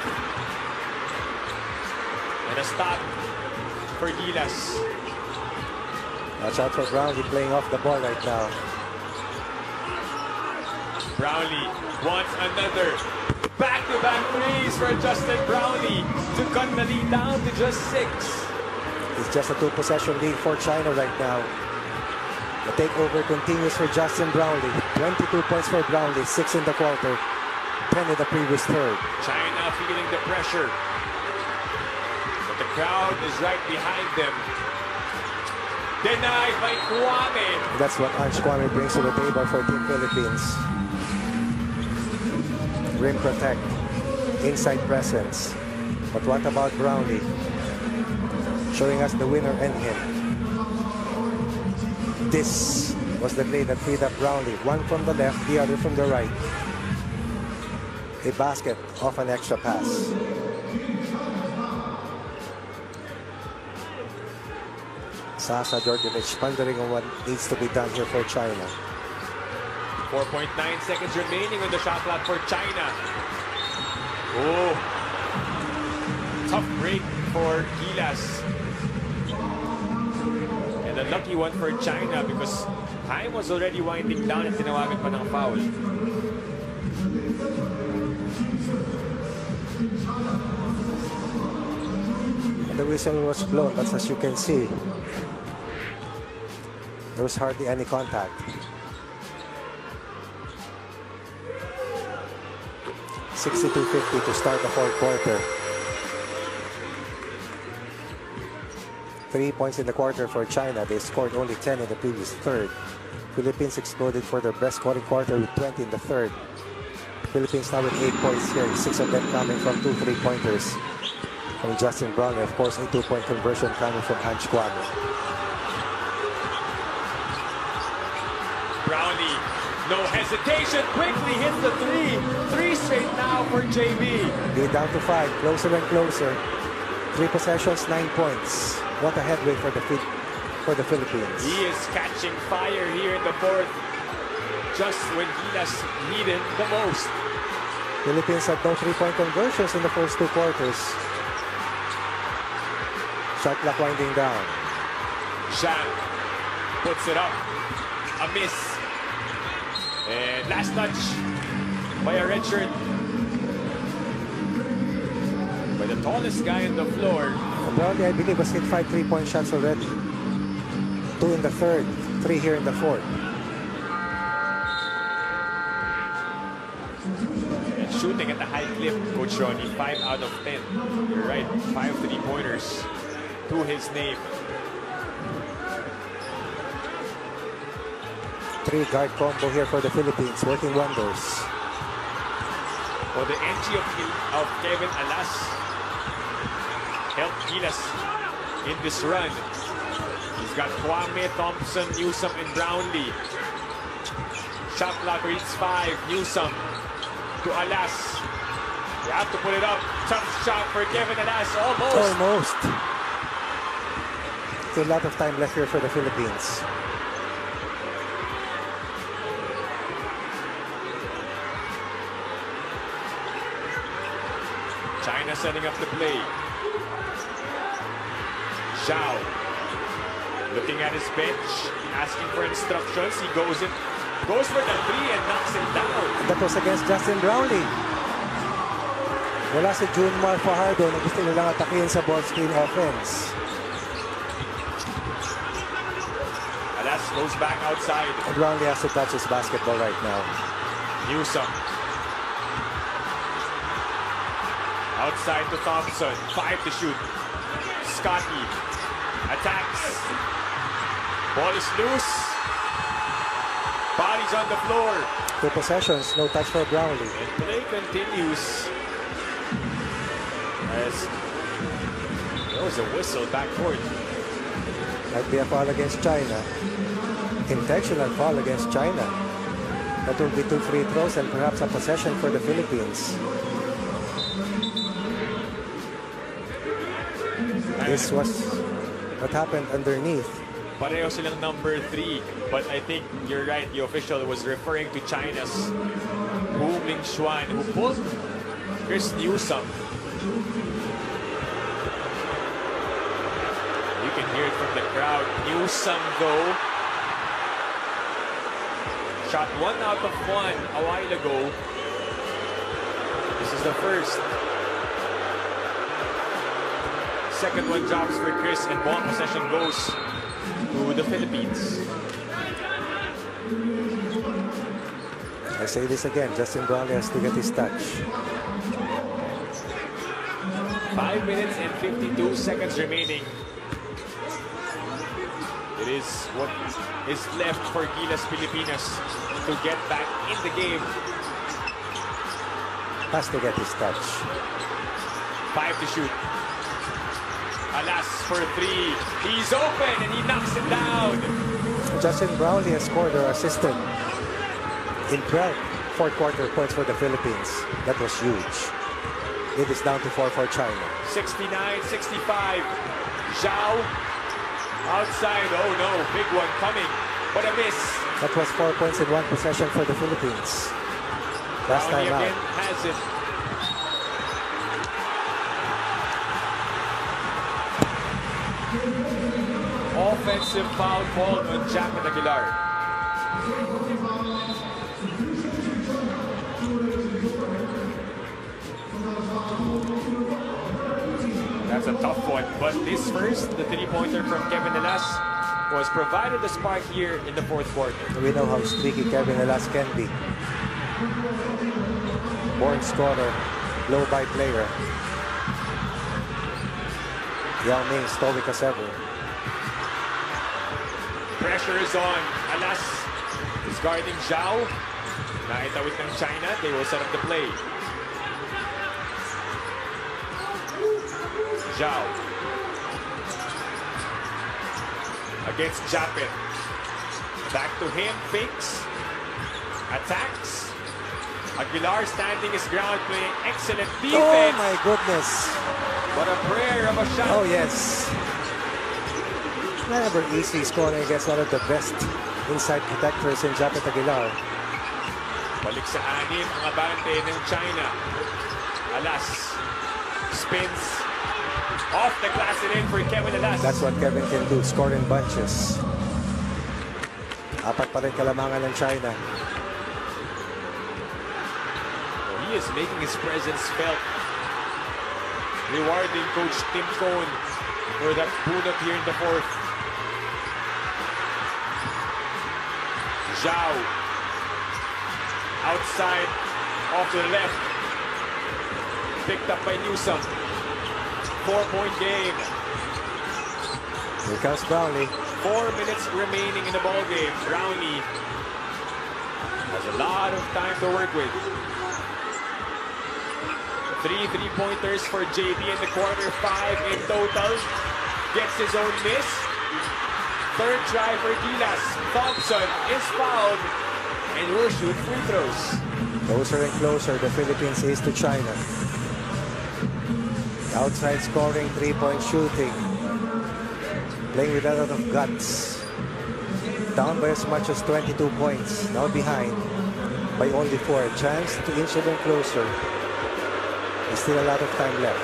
And a stop for GILAS. Watch out for Brownlee playing off the ball right now. Brownlee wants another. Back-to-back threes for Justin Brownlee to cut the lead down to just 6. It's just a 2-possession lead for China right now. The takeover continues for Justin Brownlee. 22 points for Brownlee, 6 in the quarter, 10 in the previous third. China feeling the pressure. But the crowd is right behind them. Denied by Kwame. That's what Ange Kwame brings to the table for Team Philippines. Rim protect, inside presence. But what about Brownlee? Showing us the winner and him. This was the play that freed up Brownlee. One from the left, the other from the right. A basket off an extra pass. Sasa Djordjevic pondering on what needs to be done here for China. 4.9 seconds remaining on the shot clock for China. Oh, tough break for GILAS. And a lucky one for China because time was already winding down at tinawagan pa ng foul. And the whistle was blown, but as you can see, there was hardly any contact. 62-50 to start the fourth quarter. 3 points in the quarter for China. They scored only 10 in the previous third. Philippines exploded for their best scoring quarter with 20 in the third. Philippines now with 8 points here, 6 of them coming from 2 3-pointers from Justin Brownlee. Of course, a 2-point conversion coming from Ange Kwame. Brownlee, no hesitation, quickly hits the three. 3 straight now for JB. Lead down to 5, closer and closer. 3 possessions, 9 points. What a headway for the Philippines. He is catching fire here in the fourth, just when GILAS needed the most. Philippines had no 3-point conversions in the first 2 quarters. Shot clock winding down. Sham puts it up. A miss. And last touch by a red shirt. By the tallest guy on the floor. Brownlee, I believe, has hit 5 3-point shots already. 2 in the third, 3 here in the fourth. And shooting at a high clip, Coach Ronnie, 5 out of 10. You're right, 5 3-pointers to his name. 3-guard combo here for the Philippines, working wonders. For the entry of Kevin Alas helped GILAS in this run. He's got Kwame, Thompson, Newsome, and Brownlee. Shot clock reads 5. Newsome to Alas. You have to put it up. Tough shot for Kevin Alas. Almost. Almost. Still a lot of time left here for the Philippines. China setting up the play. Zhao Looking at his bench, asking for instructions. He goes for the three and knocks it down. That was against Justin Brownlee. Wala si Junmar Fajardo na gusto nilang atakin sa ball screen offense. Alas goes back outside. Brownlee has to touch his basketball right now. Newsome. Outside to Thompson. 5 to shoot. Scotty attacks. Ball is loose. Body's on the floor. 2 possessions, no touch for Brownlee. And play continues. As there was a whistle backcourt. Might be a foul against China. Intentional foul against China. That will be 2 free throws and perhaps a possession for the Philippines. This was what happened underneath. Pareho silang number 3. But I think you're right. The official was referring to China's Hu Mingxuan, who pulled Chris Newsome. You can hear it from the crowd. Newsome, though, shot 1 out of 1 a while ago. This is the first. Second one drops for Chris, and ball possession goes to the Philippines. I say this again, Justin Brownlee has to get his touch. 5 minutes and 52 seconds remaining. It is what is left for GILAS Pilipinas to get back in the game. Has to get his touch. 5 to shoot. Alas for 3. He's open and he knocks it down. Justin Brownlee has scored or assisted in 12 fourth quarter points for the Philippines. That was huge. It is down to 4 for China. 69-65. Zhao outside. Oh no, big one coming. But a miss. That was 4 points in 1 possession for the Philippines. Last Brownlee time again out. has it. Offensive foul called on Japet Aguilar. That's a tough one, but this first, the three-pointer from Kevin Ginulat was provided the spark here in the fourth quarter. We know how streaky Kevin Ginulat can be. Born scorer, low-by player. Yao Ming, stoic as ever. Pressure is on. Alas is guarding Zhao. Naitawid ng China. They will set up the play. Zhao. Against Japet. Back to him. Fakes. Attacks. Aguilar standing his ground, playing excellent defense. Oh my goodness. What a prayer of a shot. Oh yes. Never easy scoring against one of the best inside protectors in Japet Aguilar. Balik sa anim ang abante ng China. Alas spins off the glass and in for Kevin Alas. That's what Kevin can do, score in bunches. 4 pa rin kalamangan ng China. He is making his presence felt. Rewarding Coach Tim Cohn for that bunot here in the fourth. Zhao. Outside, off to the left. Picked up by Newsome. 4-point game. Here comes Brownlee. 4 minutes remaining in the ball game. Brownlee has a lot of time to work with. 3 3-pointers for JB in the quarter, 5 in total. Gets his own miss. Third try for GILAS. Thompson is fouled and will shoot free throws. Closer and closer the Philippines is to China. Outside scoring, 3-point shooting. Playing with a lot of guts. Down by as much as 22 points. Now behind by only 4. Chance to inch even closer. There's still a lot of time left.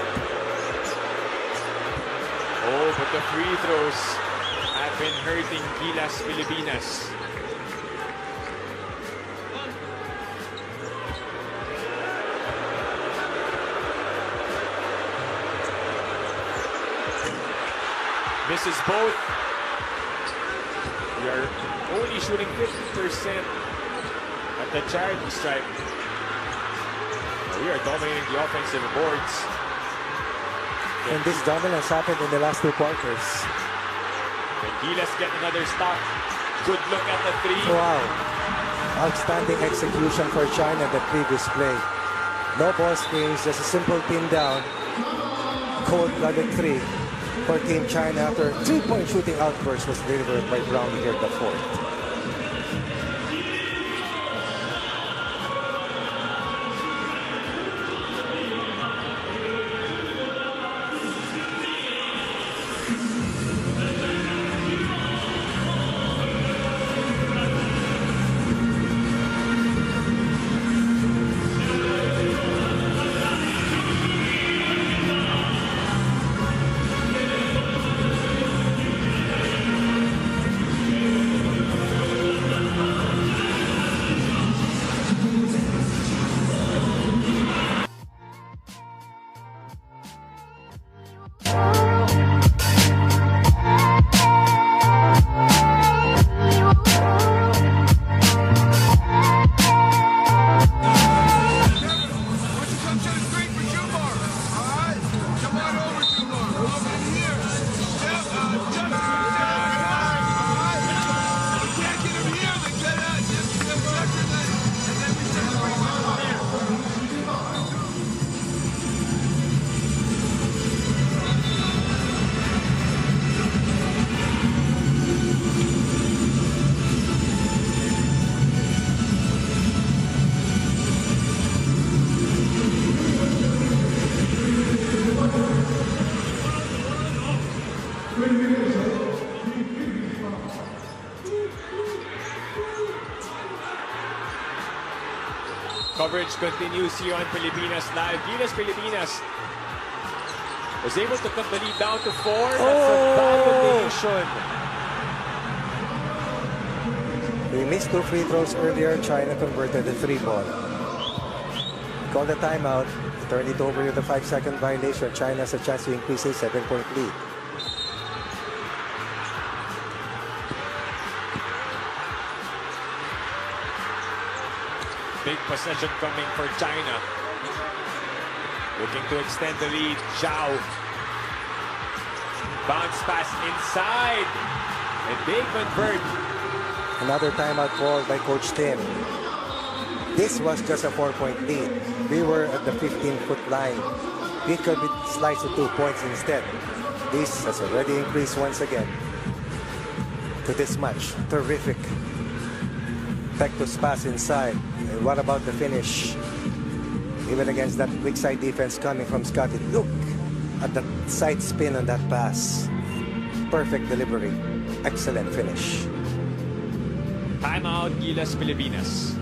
Oh, but the free throws at been hurting GILAS Pilipinas. Misses both. We are only shooting 50% at the charity stripe. We are dominating the offensive boards. And this dominance happened in the last 2 quarters. And GILAS get another stop. Good look at the 3. Wow. Outstanding execution for China the previous play. No ball screens, just a simple pin down. Cold-blooded 3 for Team China after 3-point shooting outburst was delivered by Brown here at the 4th. Coverage continues here on Pilipinas Live. GILAS Pilipinas was able to cut the lead down to 4. That's a bad combination. They missed 2 free throws earlier. China converted the 3 ball. Call the timeout. Turn it over with a 5-second violation. China has a chance to increase a 7-point lead. Big possession coming for China. Looking to extend the lead. Zhao. Bounce pass inside. And they convert. Another timeout called by Coach Tim. This was just a 4-point lead. We were at the 15-foot line. We could slice to 2 points instead. This has already increased once again to this much. Terrific. Tectus pass inside. And what about the finish? Even against that weak side defense coming from Scotty. Look at the side spin on that pass. Perfect delivery. Excellent finish. Timeout, GILAS Pilipinas.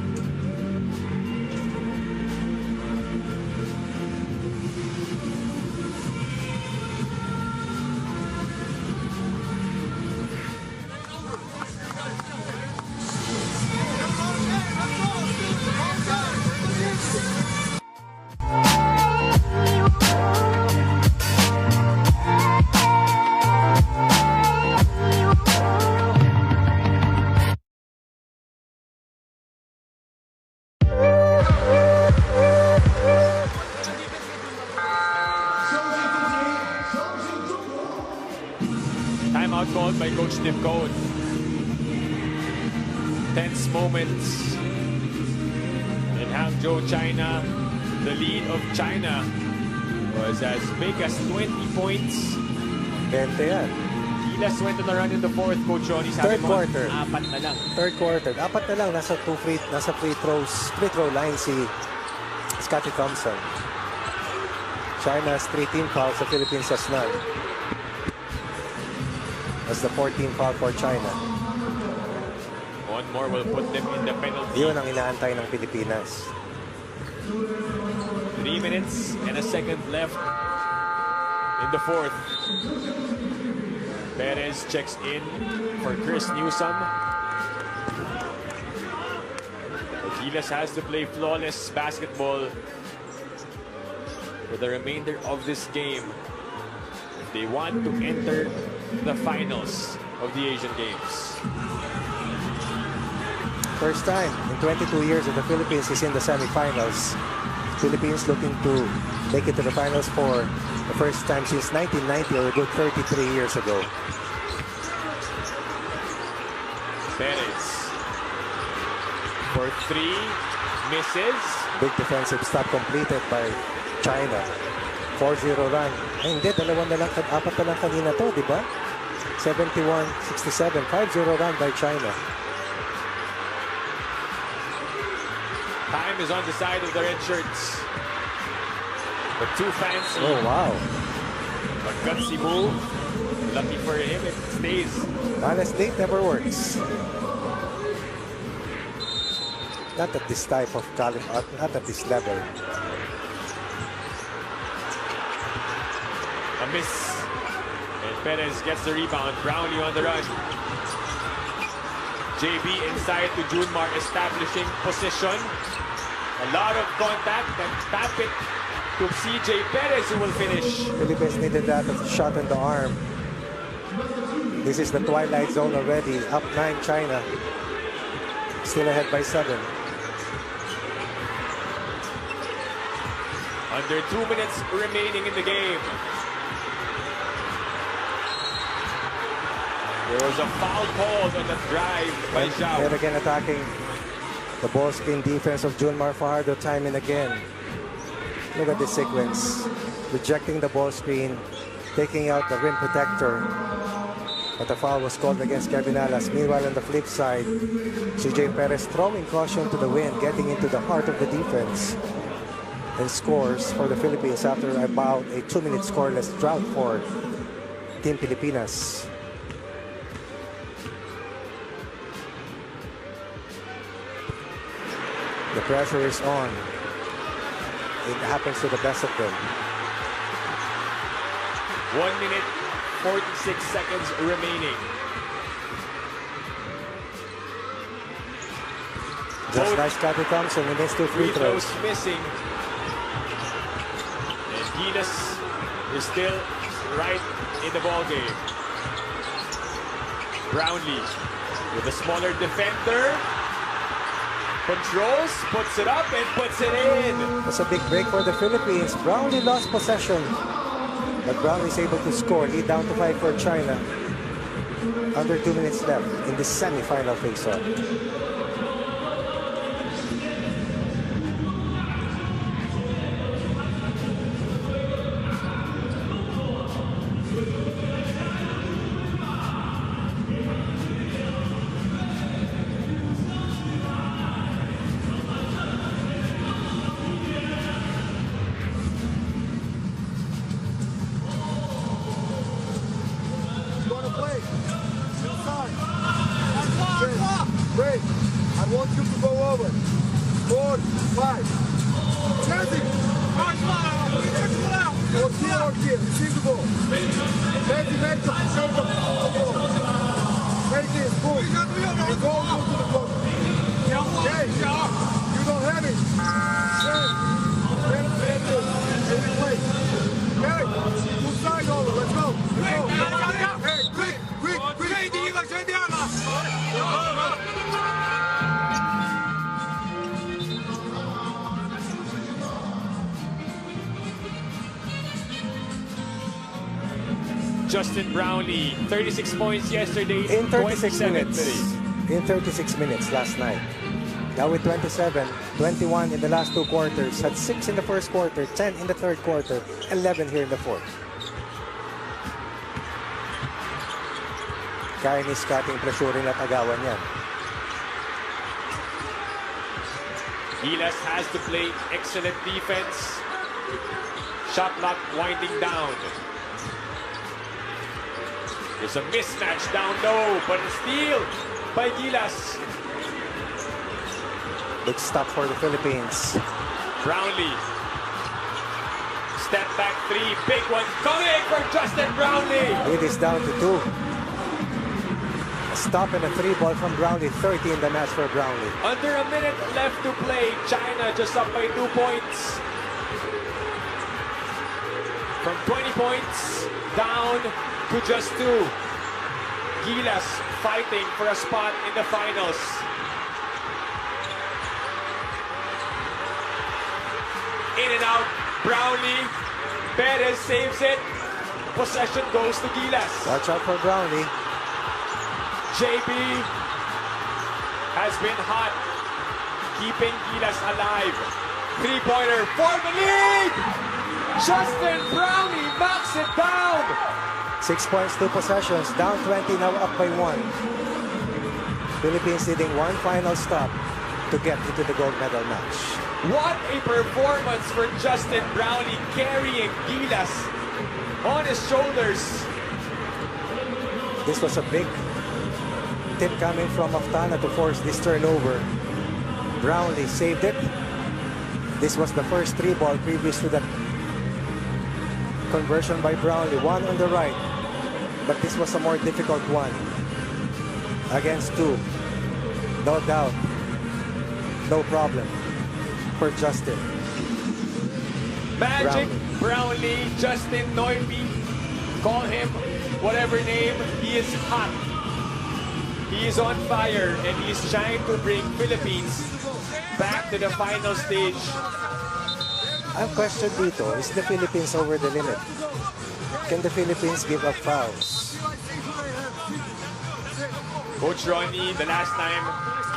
Timeout called by Coach Tim Cohn. Tense moments in Hangzhou, China. The lead of China was as big as 20 points. 20 yan. GILAS went on a run in the 4th, Coach Ronnie. Third quarter. 4 na lang. Third quarter. 4 na lang. Nasa free throw line si Scotty Thompson. China has 3 team fouls. The Philippines has none. That's the 14th foul for China. One more will put them in the penalty. Yun ang inaantay ng Pilipinas. 3 minutes and a second left in the 4th. Perez checks in for Chris Newsom. GILAS has to play flawless basketball for the remainder of this game if they want to enter the finals of the Asian Games. First time in 22 years that the Philippines is in the semifinals. Philippines looking to make it to the finals for the first time since 1990, or a good 33 years ago. Perez for three, misses. Big defensive stop completed by China. 4-0 run. Ay, hindi, apat na lang kanina to, di ba? 71-67, 5-0 run by China. Time is on the side of the red shirts. But too fancy. Oh, wow. A gutsy move. Lucky for him, it stays. Honest date never works. Not at this type of caliber, not at this level. A miss. And Perez gets the rebound. Brownlee on the run. JB inside to Junmar, establishing position. A lot of contact and tap it to CJ Perez, who will finish. Philippines needed that shot in the arm. This is the twilight zone already. Up 9 China. Still ahead by 7. Under 2 minutes remaining in the game. There was a foul called on the drive by Zhao. Yet again attacking the ball screen defense of Junmar Fajardo time and again. Look at this sequence. Rejecting the ball screen, taking out the rim protector. But the foul was called against Ginulat. Meanwhile, on the flip side, CJ Perez throwing caution to the wind, getting into the heart of the defense, and scores for the Philippines after about a 2-minute scoreless drought for Team Pilipinas. The pressure is on. It happens to the best of them. 1 minute, 46 seconds remaining. Just like Scotty Thompson, he missed 2 free throws. Missing. And GILAS is still right in the ball game. Brownlee with a smaller defender. Controls, puts it up and puts it in. That's a big break for the Philippines. Brownlee lost possession, but Brownlee is able to score. Lead down to 5 for China. Under 2 minutes left in the semi-final face-off. Wait, I want you to go over. 4, 5. Chelsea! Or here, receive the ball. Chelsea, make the ball. Make this, boom. And go to the ball. Okay, you don't have it. Play. Okay, two side over, let's go. Hey, quick. Justin Brownlee, 36 points yesterday. In 36 27 minutes. today. In 36 minutes last night. Now with 27, 21 in the last 2 quarters. Had 6 in the first quarter, 10 in the third quarter, 11 here in the fourth. Kaya ni Scotty pressuring at agawan yan. GILAS has to play excellent defense. Shot clock winding down. There's a mismatch down low, but a steal by GILAS. Big stop for the Philippines. Brownlee. Step back 3, big one coming for Justin Brownlee. It is down to 2. stop and a 3-ball from Brownlee. 30 in the match for Brownlee. Under a minute left to play. China just up by 2 points. From 20 points down to just 2. GILAS fighting for a spot in the finals. In and out, Brownlee. Perez saves it. Possession goes to GILAS. Watch out for Brownlee. JB has been hot, keeping GILAS alive. 3-pointer for the lead! Justin Brownlee knocks it down! 6 points, 2 possessions. Down 20, now up by 1. Philippines needing one final stop to get into the gold medal match. What a performance for Justin Brownlee, carrying GILAS on his shoulders. This was a big tip coming from Aftana to force this turnover. Brownlee saved it. This was the first 3-ball previous to that conversion by Brownlee. One on the right, but this was a more difficult one. Against 2. No doubt. No problem for Justin. Magic Brownlee, Justin Noybe, call him whatever name, he is hot. He is on fire and he is trying to bring Philippines back to the final stage. Ang question dito, is the Philippines over the limit? Can the Philippines give up fouls? Coach Ronnie, the last time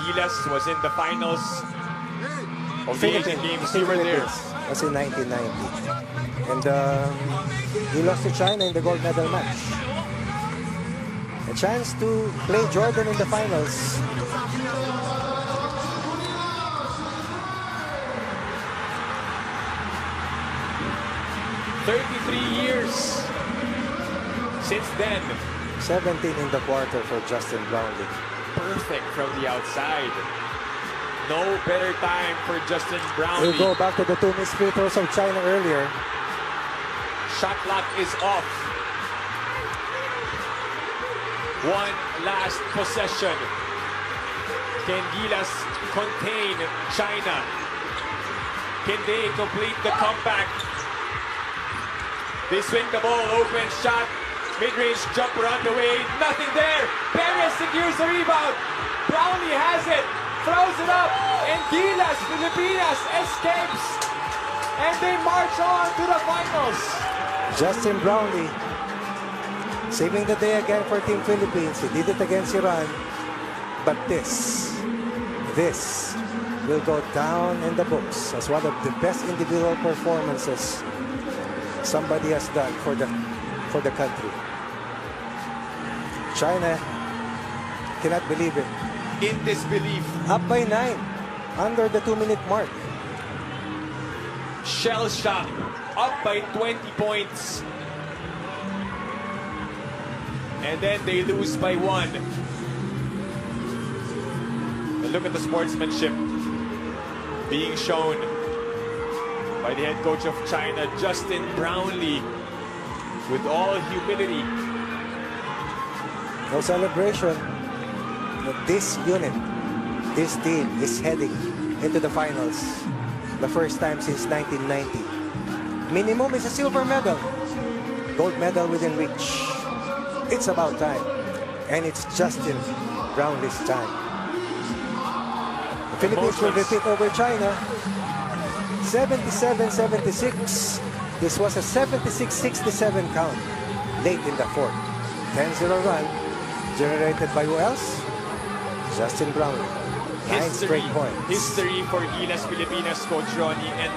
GILAS was in the finals of the Asian Games, you were there. Was in 1990. And he lost to China in the gold medal match. A chance to play Jordan in the finals. "33 years since then." 17 in the quarter for Justin Brownlee. Perfect from the outside. No better time for Justin Brownlee. We'll go back to the 2 missed free throws of China earlier. Shot clock is off. One last possession. Can GILAS contain China? Can they complete the comeback? They swing the ball, open shot. Mid-range jumper on the way. Nothing there. Perez secures the rebound. Brownlee has it. Throws it up. And GILAS Pilipinas escapes. And they march on to the finals. Justin Brownlee saving the day again for Team Philippines. He did it against Iran. But this will go down in the books as one of the best individual performances somebody has done for the country. China cannot believe it. In disbelief. Up by 9, under the 2-minute mark. Shell shock, up by 20 points. And then they lose by 1. And look at the sportsmanship being shown by the head coach of China, Justin Brownlee, with all humility. No celebration. But this unit, this team is heading into the finals. The first time since 1990. Minimum is a silver medal. Gold medal within reach. It's about time. And it's Justin Brownlee's time. The Philippines will repeat over China. 77-76. This was a 76-67 count late in the 4th. 10-0 run generated by who else? Justin Brownlee. 9 straight points. History for GILAS Pilipinas, Coach Ronnie, and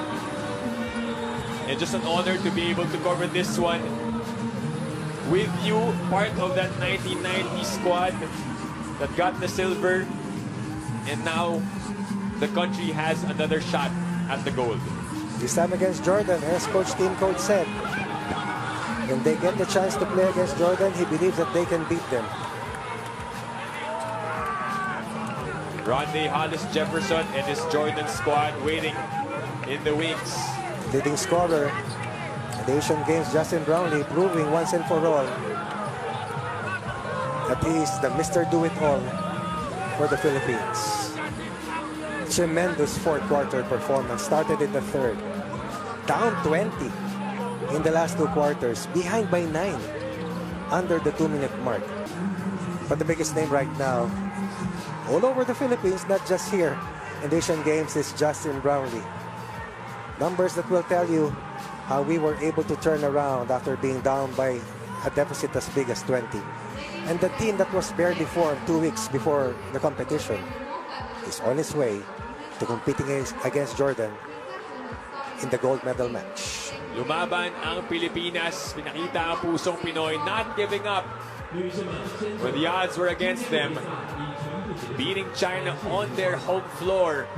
just an honor to be able to cover this one with you, part of that 1990 squad that got the silver, and now the country has another shot at the gold. This time against Jordan, as team coach said, when they get the chance to play against Jordan, he believes that they can beat them. Ronde Hollis Jefferson and his Jordan squad waiting in the wings. Leading scorer at the Asian Games, Justin Brownlee, proving once and for all that he is the Mr. Do-It-All for the Philippines. Tremendous fourth quarter performance. Started in the third. Down 20 in the last two quarters. Behind by 9. Under the 2-minute mark. But the biggest name right now, all over the Philippines, not just here in the Asian Games, is Justin Brownlee. Numbers that will tell you how we were able to turn around after being down by a deficit as big as 20. And the team that was barely formed 2 weeks before the competition is on its way to competing against Jordan in the gold medal match. Lumaban ang Pilipinas. Pinakita ang pusong Pinoy, not giving up when the odds were against them. Beating China on their home floor.